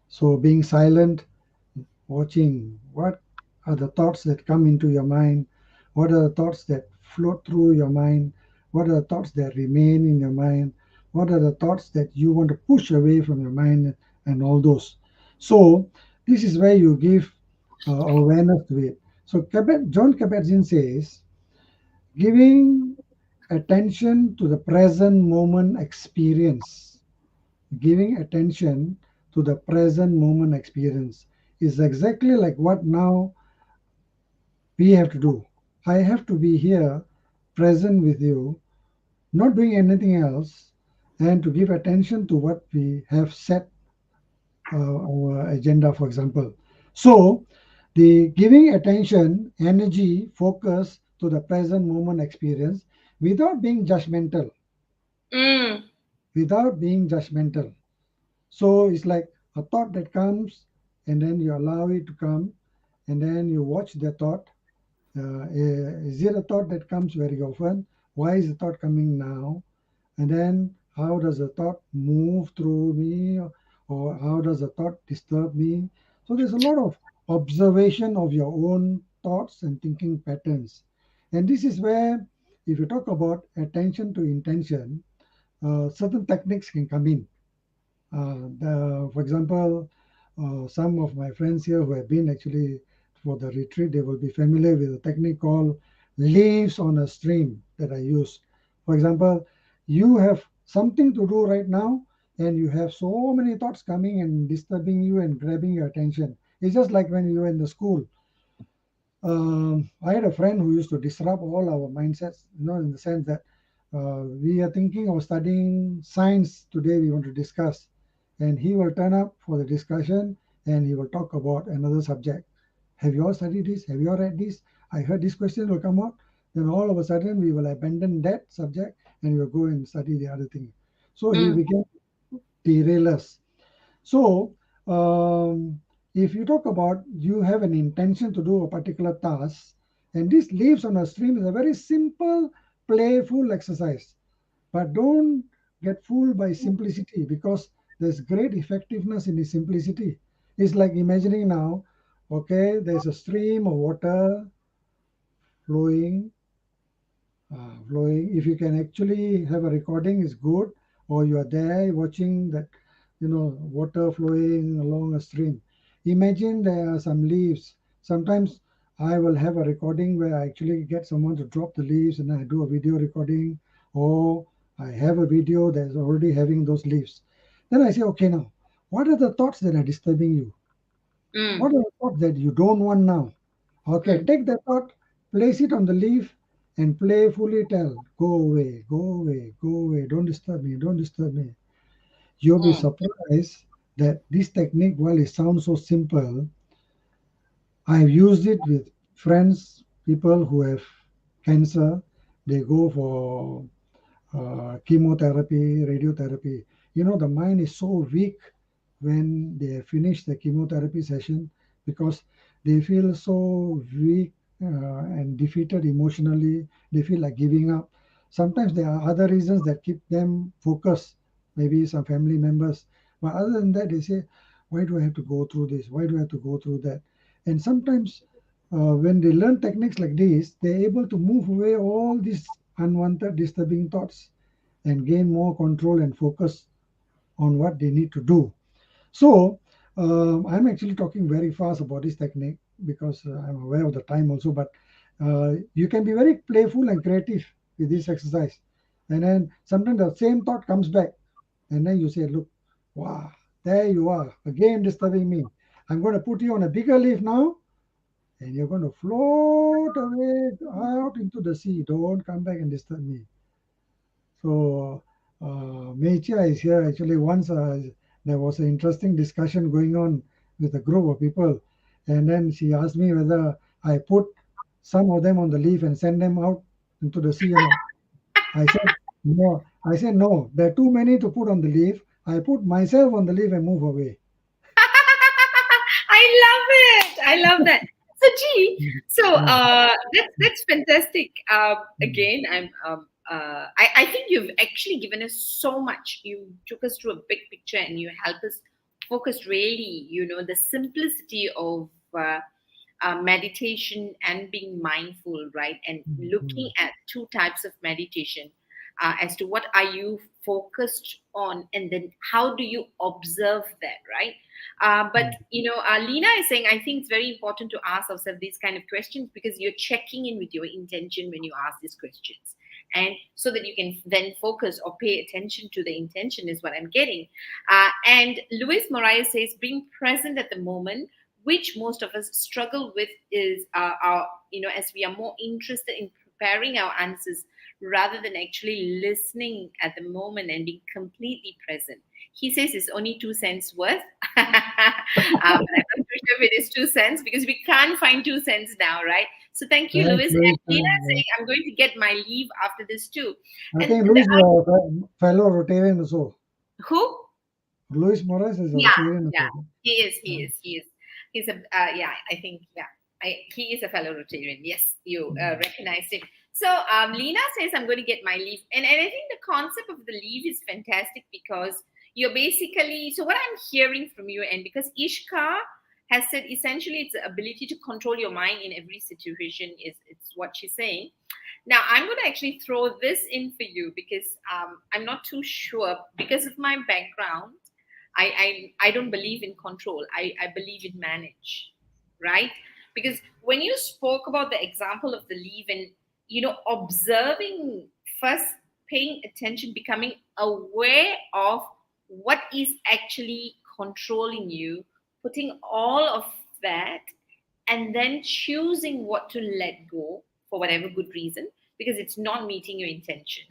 So, being silent, watching what are the thoughts that come into your mind, what are the thoughts that float through your mind, what are the thoughts that remain in your mind, what are the thoughts that you want to push away from your mind, and all those. So, this is where you give awareness to it. So, John Kabat-Zinn says, giving attention to the present moment experience, giving attention to the present moment experience is exactly like what now we have to do. I have to be here present with you, not doing anything else, and to give attention to what we have set our agenda, for example. So, the giving attention, energy, focus to the present moment experience without being judgmental, Mm. without being judgmental. So it's like a thought that comes, and then you allow it to come, and then you watch the thought. Is it a thought that comes very often? Why is the thought coming now? And then how does the thought move through me, or how does the thought disturb me? So there's a lot of observation of your own thoughts and thinking patterns. And this is where, if you talk about attention to intention, certain techniques can come in. For example, some of my friends here who have been actually for the retreat, they will be familiar with a technique called leaves on a stream that I use. For example, you have something to do right now, and you have so many thoughts coming and disturbing you and grabbing your attention. It's just like when you were in the school. I had a friend who used to disrupt all our mindsets, in the sense that we are thinking of studying science today, we want to discuss, and he will turn up for the discussion and he will talk about another subject. Have you all studied this? Have you all read this? I heard this question will come out. Then all of a sudden, we will abandon that subject and we will go and study the other thing. So he Mm. became derail us. So, if you talk about you have an intention to do a particular task, and this leaves on a stream is a very simple, playful exercise. But don't get fooled by simplicity, because there's great effectiveness in the simplicity. It's like imagining now, okay, there's a stream of water flowing, flowing. If you can actually have a recording, is good, or you are there watching that, water flowing along a stream. Imagine there are some leaves. Sometimes I will have a recording where I actually get someone to drop the leaves and I do a video recording, or I have a video that's already having those leaves. Then I say, okay, now, what are the thoughts that are disturbing you? Mm. What are the thoughts that you don't want now? Okay, Mm. take that thought, place it on the leaf, and playfully tell, go away, go away, go away, don't disturb me, don't disturb me. You'll be Mm. surprised that this technique, while it sounds so simple, I've used it with friends, people who have cancer. They go for chemotherapy, radiotherapy. The mind is so weak when they finish the chemotherapy session, because they feel so weak and defeated emotionally. They feel like giving up. Sometimes there are other reasons that keep them focused, maybe some family members. But other than that, they say, why do I have to go through this? Why do I have to go through that? And sometimes when they learn techniques like this, they're able to move away all these unwanted, disturbing thoughts and gain more control and focus on what they need to do. So I'm actually talking very fast about this technique because I'm aware of the time also. But you can be very playful and creative with this exercise. And then sometimes the same thought comes back, and then you say, "Look, wow, there you are again disturbing me. I'm going to put you on a bigger leaf now, and you're going to float away out into the sea. Don't come back and disturb me." So Meicha is here. Actually, once there was an interesting discussion going on with a group of people, and then she asked me whether I put some of them on the leaf and send them out into the sea or not. I said no. I said no. There are too many to put on the leaf. I put myself on the leaf and move away. I love it. I love that. So, G, so Yeah. that's fantastic. Again, I think you've actually given us so much. You took us through a big picture and you help us focus really, the simplicity of meditation and being mindful, right? And looking Mhm. at two types of meditation as to what are you focused on, and then how do you observe that, right? But Lena is saying, I think it's very important to ask ourselves these kind of questions because you're checking in with your intention when you ask these questions, and so that you can then focus or pay attention to the intention is what I'm getting. And Luis Moraes says, being present at the moment, which most of us struggle with, is our, as we are more interested in preparing our answers rather than actually listening at the moment and being completely present. He says it's only 2 cents worth. But I'm not too sure if it is 2 cents because we can't find 2 cents now, right? So thank you, Thanks, Louis. Louis. And Lena saying, I'm going to get my leave after this too. I And think the, Louis is a fellow Rotarian also. who? Luis Morales is a Yeah, Rotarian yeah, also. he is. He is. He is. He's a. Yeah, I think. Yeah, he is a fellow Rotarian. Yes, you recognized him. So Lena says, "I'm going to get my leave," and I think the concept of the leave is fantastic because you're basically. So what I'm hearing from you, and because Ishka has said essentially it's the ability to control your mind in every situation is it's what she's saying. Now I'm going to actually throw this in for you because I'm not too sure because of my background. I don't believe in control. I believe in manage, right? Because when you spoke about the example of the leave and observing first, paying attention, becoming aware of what is actually controlling you, putting all of that, and then choosing what to let go for whatever good reason because it's not meeting your intention.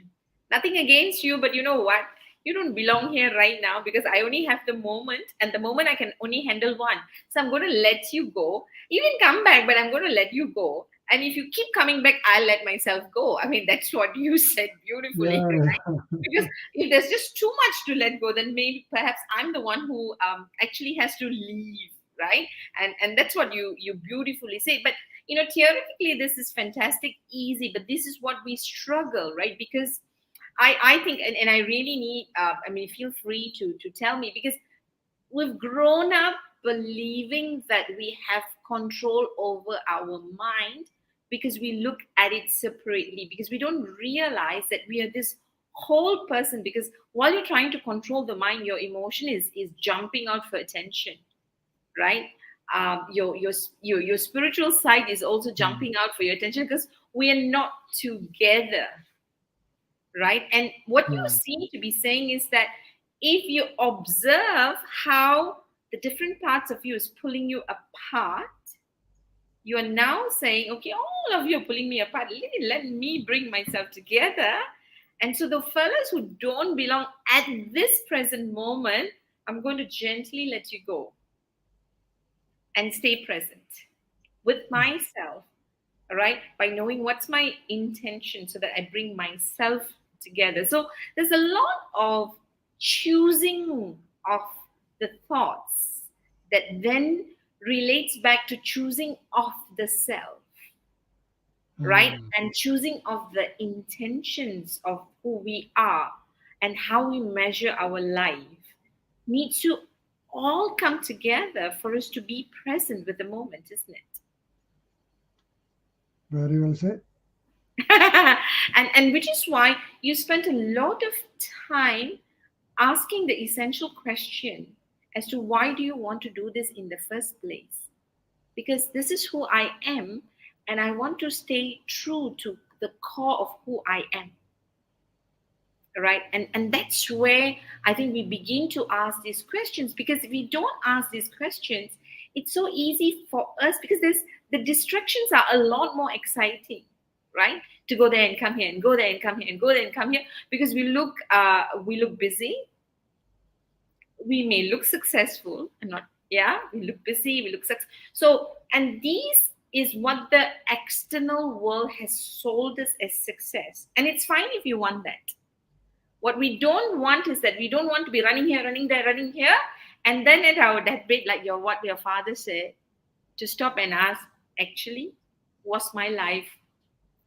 Nothing against you, but you know what? You don't belong here right now because I only have the moment, and the moment I can only handle one. So I'm going to let you go. You can come back, but I'm going to let you go. And if you keep coming back, I'll let myself go. I mean, that's what you said beautifully, Yeah, right? yeah. Because if there's just too much to let go, then maybe perhaps I'm the one who actually has to leave, right? And that's what you beautifully say. But theoretically, this is fantastic, easy, but this is what we struggle, right? Because I think, and I really need, I mean, feel free to tell me because we've grown up believing that we have control over our mind because we look at it separately, because we don't realize that we are this whole person. Because while you're trying to control the mind, your emotion is jumping out for attention, right? Your spiritual side is also Mm, jumping out for your attention because we are not together, right? And what you yeah. seem to be saying is that if you observe how the different parts of you is pulling you apart, you are now saying, okay, all of you are pulling me apart. Let me bring myself together. And so the fellows who don't belong at this present moment, I'm going to gently let you go and stay present with myself, all right, by knowing what's my intention so that I bring myself together. So there's a lot of choosing of the thoughts that then relates back to choosing of the self, right? Mm, And choosing of the intentions of who we are and how we measure our life needs to all come together for us to be present with the moment, isn't it? Very well said. And which is why you spent a lot of time asking the essential question as to why do you want to do this in the first place? Because this is who I am, and I want to stay true to the core of who I am. Right, and that's where I think we begin to ask these questions, because if we don't ask these questions, it's so easy for us, because there's the distractions are a lot more exciting, right, to go there and come here and go there and come here and go there and come here, because we look busy, we may look successful and not, yeah, we look busy, we look successful. So, and these is what the external world has sold us as success, and it's fine if you want that. What we don't want is that we don't want to be running here, running there, running here, and then at our deathbed, like what your father said, to stop and ask, actually, was my life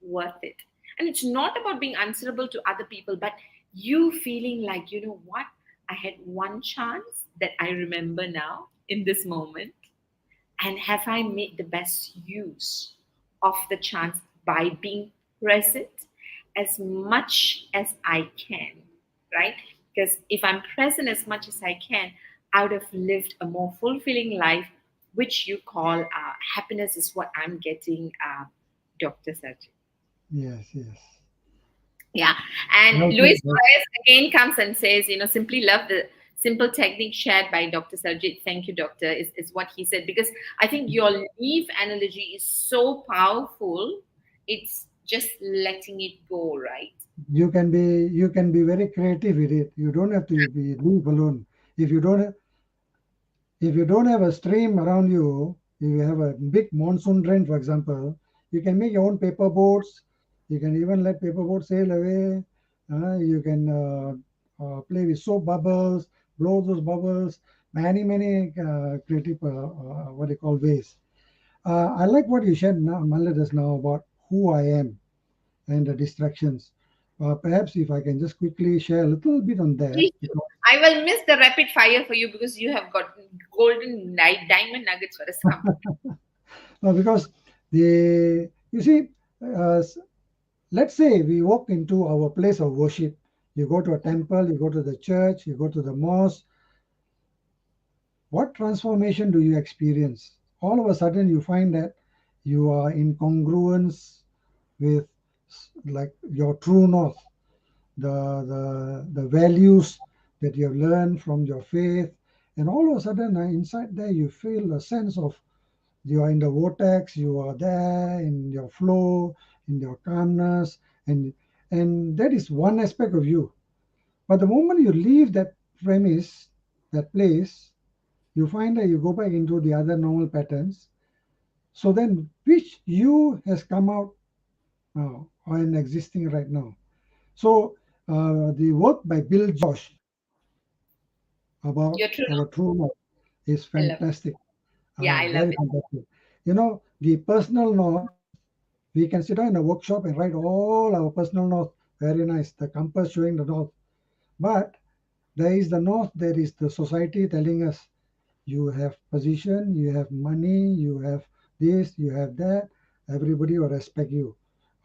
worth it? And it's not about being answerable to other people, but you feeling like, you know what, I had one chance that I remember now in this moment, and have I made the best use of the chance by being present as much as I can, right? Because if I'm present as much as I can, I would have lived a more fulfilling life, which you call happiness, is what I'm getting, Dr. Sarjit. Yes, yes. Yeah. And Well Luis said. Well, Torres again comes and says, simply love the simple technique shared by Dr. Sarjit. Thank you, doctor, is what he said. Because I think your leaf analogy is so powerful. It's just letting it go, right? you can be very creative with it. You don't have to be leave alone. If you don't if you don't have a stream around you, if you have a big monsoon drain, for example, you can make your own paper boats. You can even let paper boats sail away. You can play with soap bubbles, blow those bubbles, many creative, what they call, ways. I like what you shared now, Malla, just now, about who I am and the distractions. Perhaps if I can just quickly share a little bit on that, Please do. because I will miss the rapid fire for you because you have got golden diamond nuggets for us. Come. no, because the you see, uh, s- let's say we walk into our place of worship. You go to a temple, you go to the church, you go to the mosque. What transformation do you experience? All of a sudden, you find that you are in congruence with like your true north, the values that you have learned from your faith, and all of a sudden, inside there, you feel a sense of you are in the vortex, you are there in your flow, in your calmness, and that is one aspect of you. But the moment you leave that premise, that place, you find that you go back into the other normal patterns. So then, which you has come out now or in existing right now? So the work by Bill Josh about You're true. our true north is I love it. fantastic, Yeah, I love very it. fantastic. The personal north, we can sit down in a workshop and write all our personal north. Very nice. The compass showing the north. But there is the north, there is the society telling us you have position, you have money, you have this, you have that, everybody will respect you.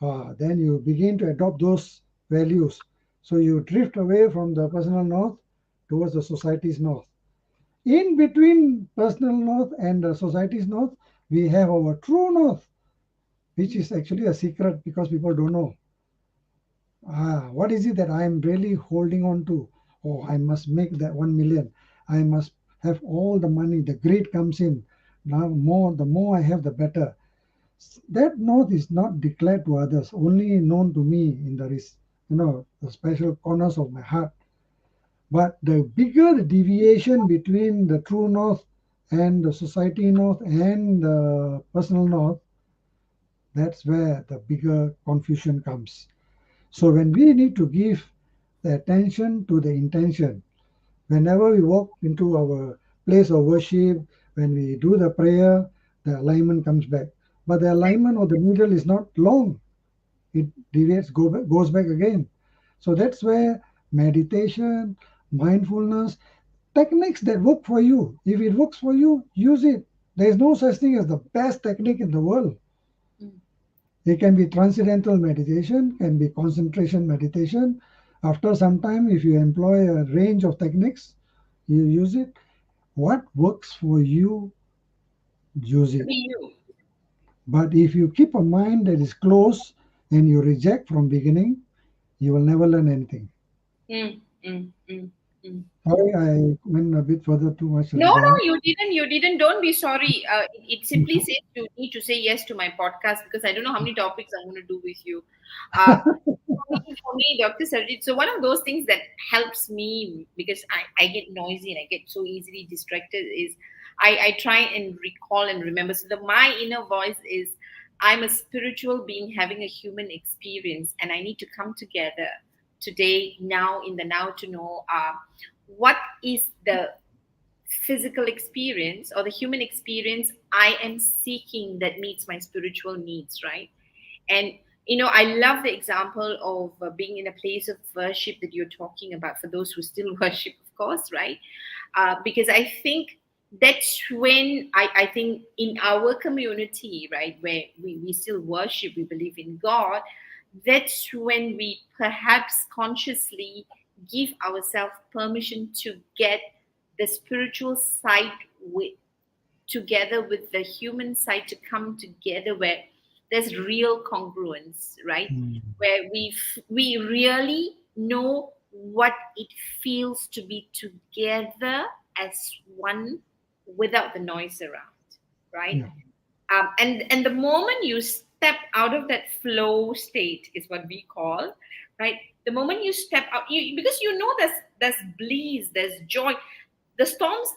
Then you begin to adopt those values. So you drift away from the personal north towards the society's north. In between personal north and the society's north, we have our true north, which is actually a secret because people don't know. What is it that I am really holding on to? Oh, I must make that 1 million. I must have all the money. The greed comes in. Now, the more I have, the better. That north is not declared to others, only known to me in the special corners of my heart. But the bigger the deviation between the true north and the society north and the personal north, that's where the bigger confusion comes. So when we need to give the attention to the intention, whenever we walk into our place of worship, when we do the prayer, the alignment comes back. But the alignment of the needle is not long. It deviates, goes back again. So that's where meditation, mindfulness, techniques that work for you. If it works for you, use it. There is no such thing as the best technique in the world. Mm. It can be transcendental meditation, can be concentration meditation. After some time, if you employ a range of techniques, you use it. What works for you, use To it. be you. But if you keep a mind that is closed and you reject from beginning, you will never learn anything. Mm, mm, mm, mm. Sorry, I went a bit further too much No, right no, there. you didn't. You didn't. Don't be sorry. It simply says you need to say yes to my podcast because I don't know how many topics I'm going to do with you. Uh, for me, Dr. Sarjit, so one of those things that helps me because I get noisy and I get so easily distracted is I try and recall and remember. So my inner voice is I'm a spiritual being having a human experience and I need to come together today, now, in the now to know what is the physical experience or the human experience I am seeking that meets my spiritual needs, right? And I love the example of being in a place of worship that you're talking about for those who still worship, of course, right? Because I think that's when I think in our community, right, where we still worship, we believe in God, that's when we perhaps consciously give ourselves permission to get the spiritual side with together with the human side to come together where there's real congruence, right? Mm. Where we really know what it feels to be together as one without the noise around, right? Yeah. And the moment you step out of that flow state is what we call, right? The moment you step out, because there's bliss, there's joy. The storms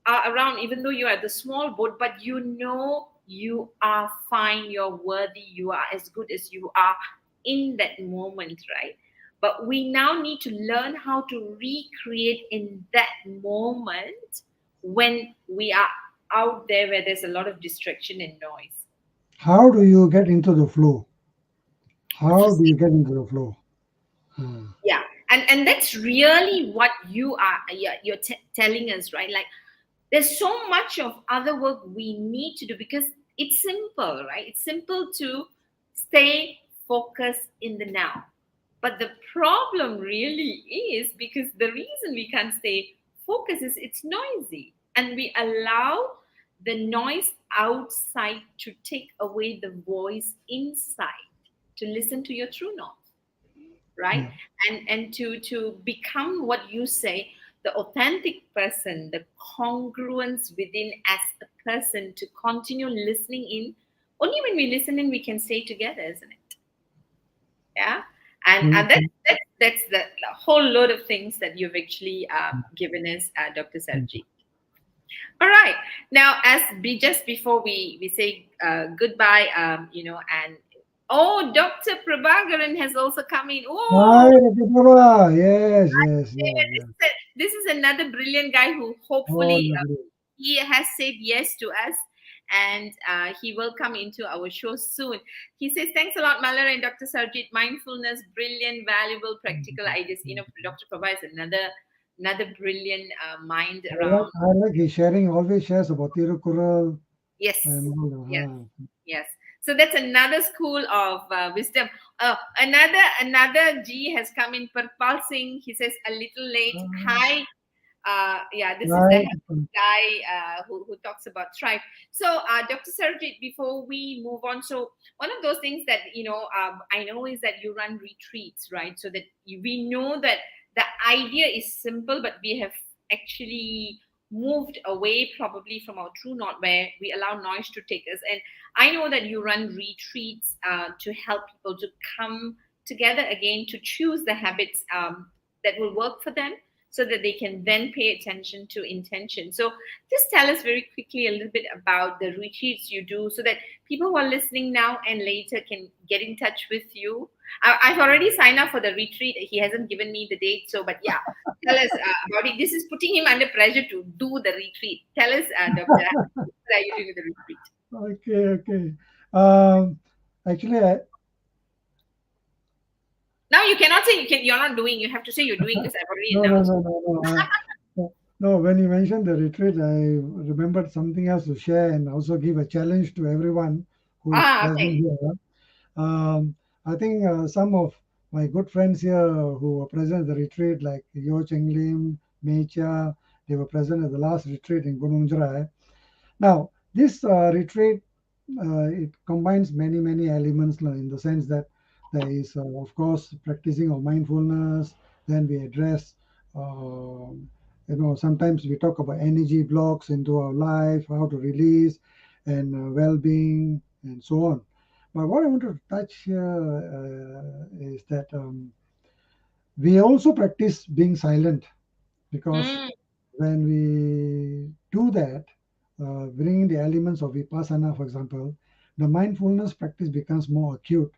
are around, even though you are the small boat, but you are fine, you're worthy, you are as good as you are in that moment, right? But we now need to learn how to recreate in that moment when we are out there where there's a lot of distraction and noise. How do you get into the flow? How do you get into the flow? Hmm. Yeah, and that's really what you're telling us, right? Like there's so much of other work we need to do because it's simple, right? It's simple to stay focused in the now. But the problem really is because the reason we can't stay focused is it's noisy and we allow the noise outside to take away the voice inside to listen to your true north, right? Yeah. And to become what you say, the authentic person, the congruence within as a person, to continue listening in. Only when we listen in we can stay together, isn't it? Yeah. And Mm, that's the whole load of things that you've actually given us, Dr. mm. Sarji. All right. Now, just before we say goodbye, and oh, Dr. Prabhakaran has also come in. Hi, Oh, Dr. Prabha. Yes, yes, yeah, yes, yes. this is another brilliant guy who Oh, hopefully lovely. he has said yes to us and he will come into our show soon. He says, thanks a lot, Malar and Dr. Sarjit. Mindfulness, brilliant, valuable, practical ideas. Dr. Prabha is another brilliant mind around. I like his sharing, always shares about Tirukural Yes, and all that. yes, yes. So that's another school of wisdom. Another G has come in. Parpal Singh. He says a little late. Hi. Yeah, this is the Right. guy who talks about thrive. So, Dr. Sarjit, before we move on, so one of those things that I know is that you run retreats, right? So that we know that the idea is simple, but we have actually moved away probably from our true north where we allow noise to take us. And I know that you run retreats to help people to come together again to choose the habits that will work for them so that they can then pay attention to intention. So just tell us very quickly a little bit about the retreats you do so that people who are listening now and later can get in touch with you. I've already signed up for the retreat. He hasn't given me the date. So, but yeah, tell us about it. This is putting him under pressure to do the retreat. Tell us, Doctor, what are you doing with the retreat? Okay, okay. Um, actually, Now you cannot say you're not doing. You have to say you're doing because I've already no, no, announced. no, no, no. No, when you mentioned the retreat, I remembered something else to share and also give a challenge to everyone who is present Okay. here. I think some of my good friends here who were present at the retreat, like Yo Cheng Lim, Mei Chia, they were present at the last retreat in Gunung Jerai. Now, this retreat, it combines many, many elements in the sense that there is, of course, practicing of mindfulness. Then we address, sometimes we talk about energy blocks into our life, how to release, and well-being, and so on. But what I want to touch here is that we also practice being silent because Mm, when we do that, bringing the elements of vipassana, for example, the mindfulness practice becomes more acute.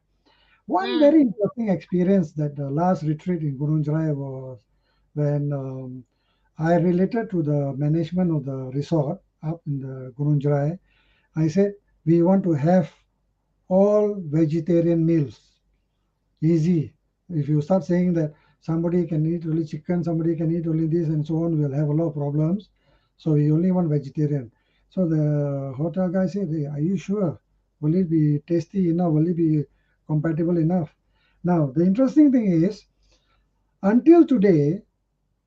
One mm, very interesting experience that the last retreat in Gurunjrai was when I related to the management of the resort up in the Gurunjrai. I said, we want to have all vegetarian meals. Easy. If you start saying that somebody can eat only chicken, somebody can eat only this, and so on, we'll have a lot of problems. So we only want vegetarian. So the hotel guy said, hey, are you sure? Will it be tasty enough? Will it be compatible enough? Now, the interesting thing is, until today,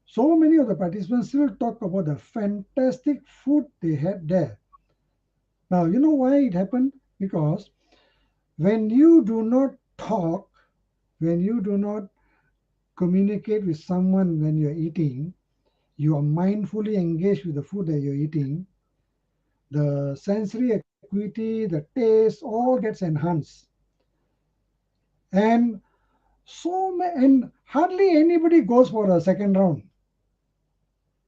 so many of the participants still talk about the fantastic food they had there. Now, you know why it happened? Because when you do not talk, when you do not communicate with someone when you're eating, you are mindfully engaged with the food that you're eating, the sensory acuity, the taste all gets enhanced. And and hardly anybody goes for a second round.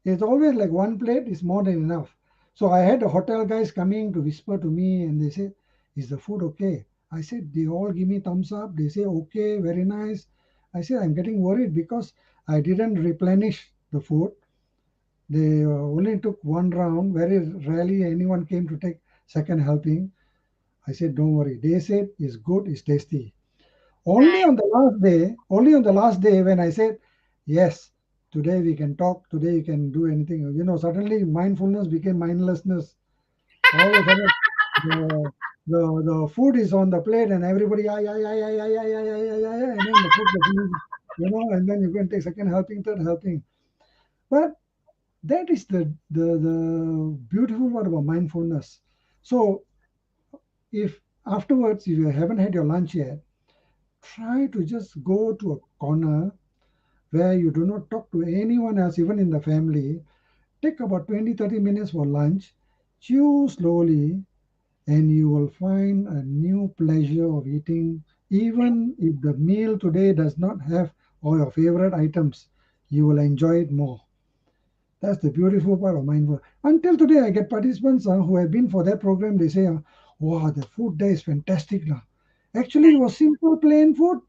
It's always like one plate is more than enough. So I had the hotel guys coming to whisper to me and they say, is the food okay? I said, they all give me thumbs up. They say, okay, very nice. I said, I'm getting worried because I didn't replenish the food. They only took one round. Very rarely anyone came to take second helping. I said, don't worry. They said it's good, it's tasty. nice. Only on the last day when I said, yes, today we can talk, today you can do anything. Suddenly mindfulness became mindlessness. All of a sudden, the food is on the plate and everybody, yeah, yeah, yeah, yeah, yeah, yeah, yeah, yeah, yeah, yeah, yeah, and then the food gets finished, and then you can take second helping, third helping. But that is the beautiful part about mindfulness. So if afterwards, if you haven't had your lunch yet, try to just go to a corner where you do not talk to anyone else, even in the family. Take about 20-30 minutes for lunch, chew slowly, and you will find a new pleasure of eating. Even if the meal today does not have all your favorite items, you will enjoy it more. That's the beautiful part of mindfulness. Until today, I get participants who have been for that program. They say, "Wow, the food there is fantastic." Now, actually, it was simple, plain food.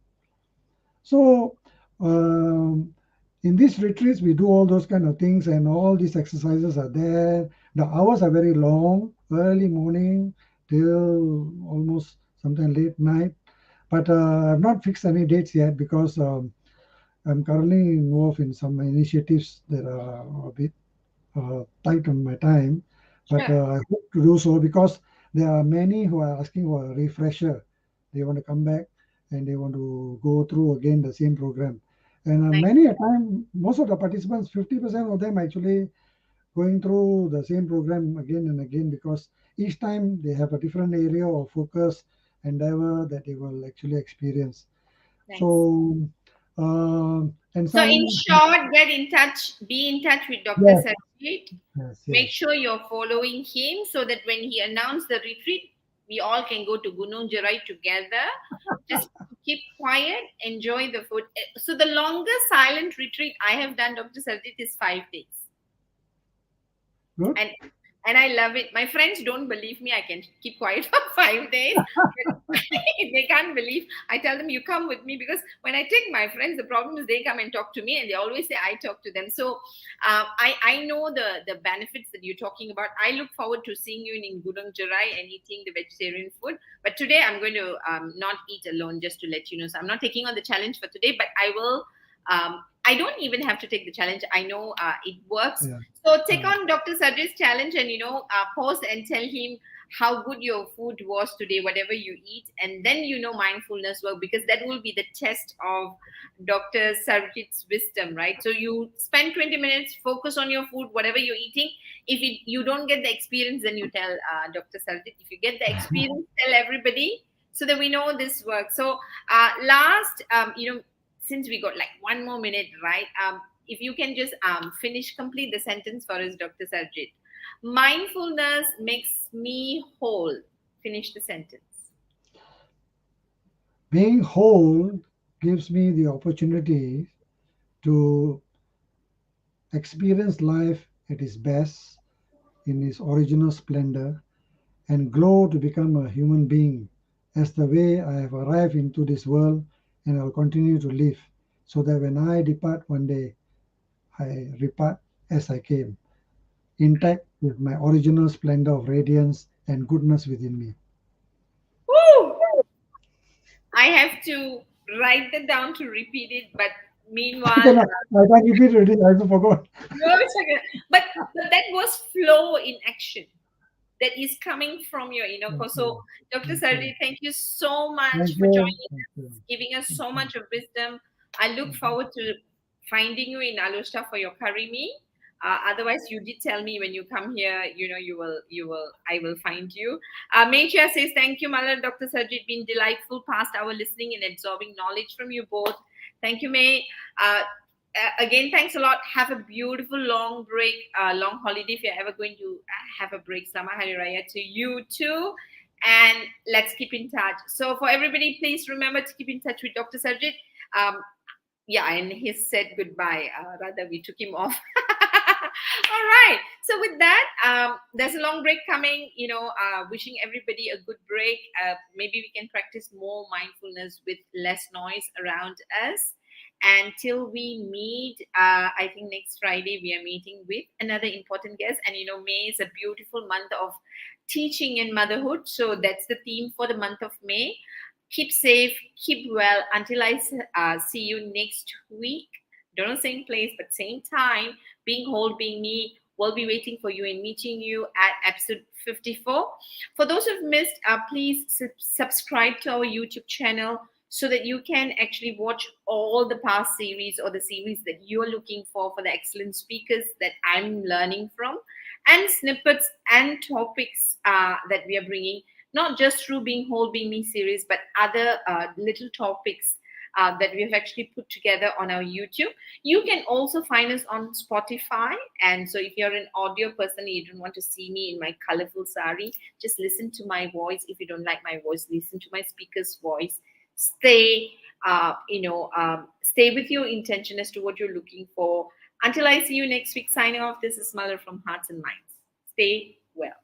So, in these retreats, we do all those kind of things, and all these exercises are there. The hours are very long, early morning till almost sometime late night. But I've not fixed any dates yet because I'm currently involved in some initiatives that are a bit tight on my time, but Sure. I hope to do so because there are many who are asking for a refresher. They want to come back and they want to go through again the same program. And Nice. many a time, most of the participants, 50% of them actually going through the same program again and again because each time they have a different area of focus endeavor that they will actually experience. Nice. So, and So, in some, short, get in touch, be in touch with Dr. yes, Sarjit. yes, Make yes. sure you're following him so that when he announced the retreat, we all can go to Gunung Jerai together. Just keep quiet, enjoy the food. So, the longest silent retreat I have done, Dr. Sarjit, is 5 days. Good. and and I love it. My friends don't believe me. I can keep quiet for 5 days, but they can't believe. I tell them, you come with me, because when I take my friends, the problem is they come and talk to me, and they always say I talk to them. So I know the benefits that you're talking about. I look forward to seeing you in Gudang Jerai and eating the vegetarian food. But today I'm going to not eat alone, just to let you know. So I'm not taking on the challenge for today, but I will. I don't even have to take the challenge. I know it works. Yeah. So take on Dr. Sarjit's challenge and, pause and tell him how good your food was today, whatever you eat. And then, mindfulness work, because that will be the test of Dr. Sarjit's wisdom, right? So you spend 20 minutes, focus on your food, whatever you're eating. If you don't get the experience, then you tell Dr. Sarjit. If you get the experience, tell everybody, so that we know this works. So last, since we got like 1 more minute, right? If you can just complete the sentence for us, Dr. Sarjit. Mindfulness makes me whole. Finish the sentence. Being whole gives me the opportunity to experience life at its best, in its original splendor, and grow to become a human being as the way I have arrived into this world and I'll continue to live, so that when I depart one day, I depart as I came, intact with my original splendor of radiance and goodness within me. Woo! I have to write that down to repeat it, but meanwhile, I can't repeat it, I forgot. no, it's okay. But that was flow in action. That is coming from your inner core. So, Dr. Sarjit, thank you so much Thank for you. joining Thank you. us, giving us so much of wisdom. I look forward to finding you in Alushta for your curry meal. Otherwise, you did tell me when you come here, I will find you. Meisha says, thank you, Malar, Dr. Sarjit, been delightful past hour listening and absorbing knowledge from you both. Thank you, May. Again, thanks a lot. Have a beautiful long break, long holiday if you're ever going to have a break. Selamat Hari Raya to you too. And let's keep in touch. So for everybody, please remember to keep in touch with Dr. Sarjit. And he said goodbye. Rather, we took him off. All right. So with that, there's a long break coming. Wishing everybody a good break. Maybe we can practice more mindfulness with less noise around us. Until we meet, I think next Friday we are meeting with another important guest. And May is a beautiful month of teaching and motherhood. So that's the theme for the month of May. Keep safe, keep well. Until I see you next week. Don't know, same place, but same time. Being whole, being me. We'll be waiting for you and meeting you at episode 54. For those who've missed, please subscribe to our YouTube channel, so that you can actually watch all the past series or the series that you're looking for the excellent speakers that I'm learning from, and snippets and topics that we are bringing, not just through Being Whole, Being Me series, but other little topics that we have actually put together on our YouTube. You can also find us on Spotify. And so if you're an audio person, you don't want to see me in my colorful sari, just listen to my voice. If you don't like my voice, listen to my speaker's voice. Stay with your intention as to what you're looking for. Until I see you next week, signing off, this is Mother from Hearts and Minds. Stay well.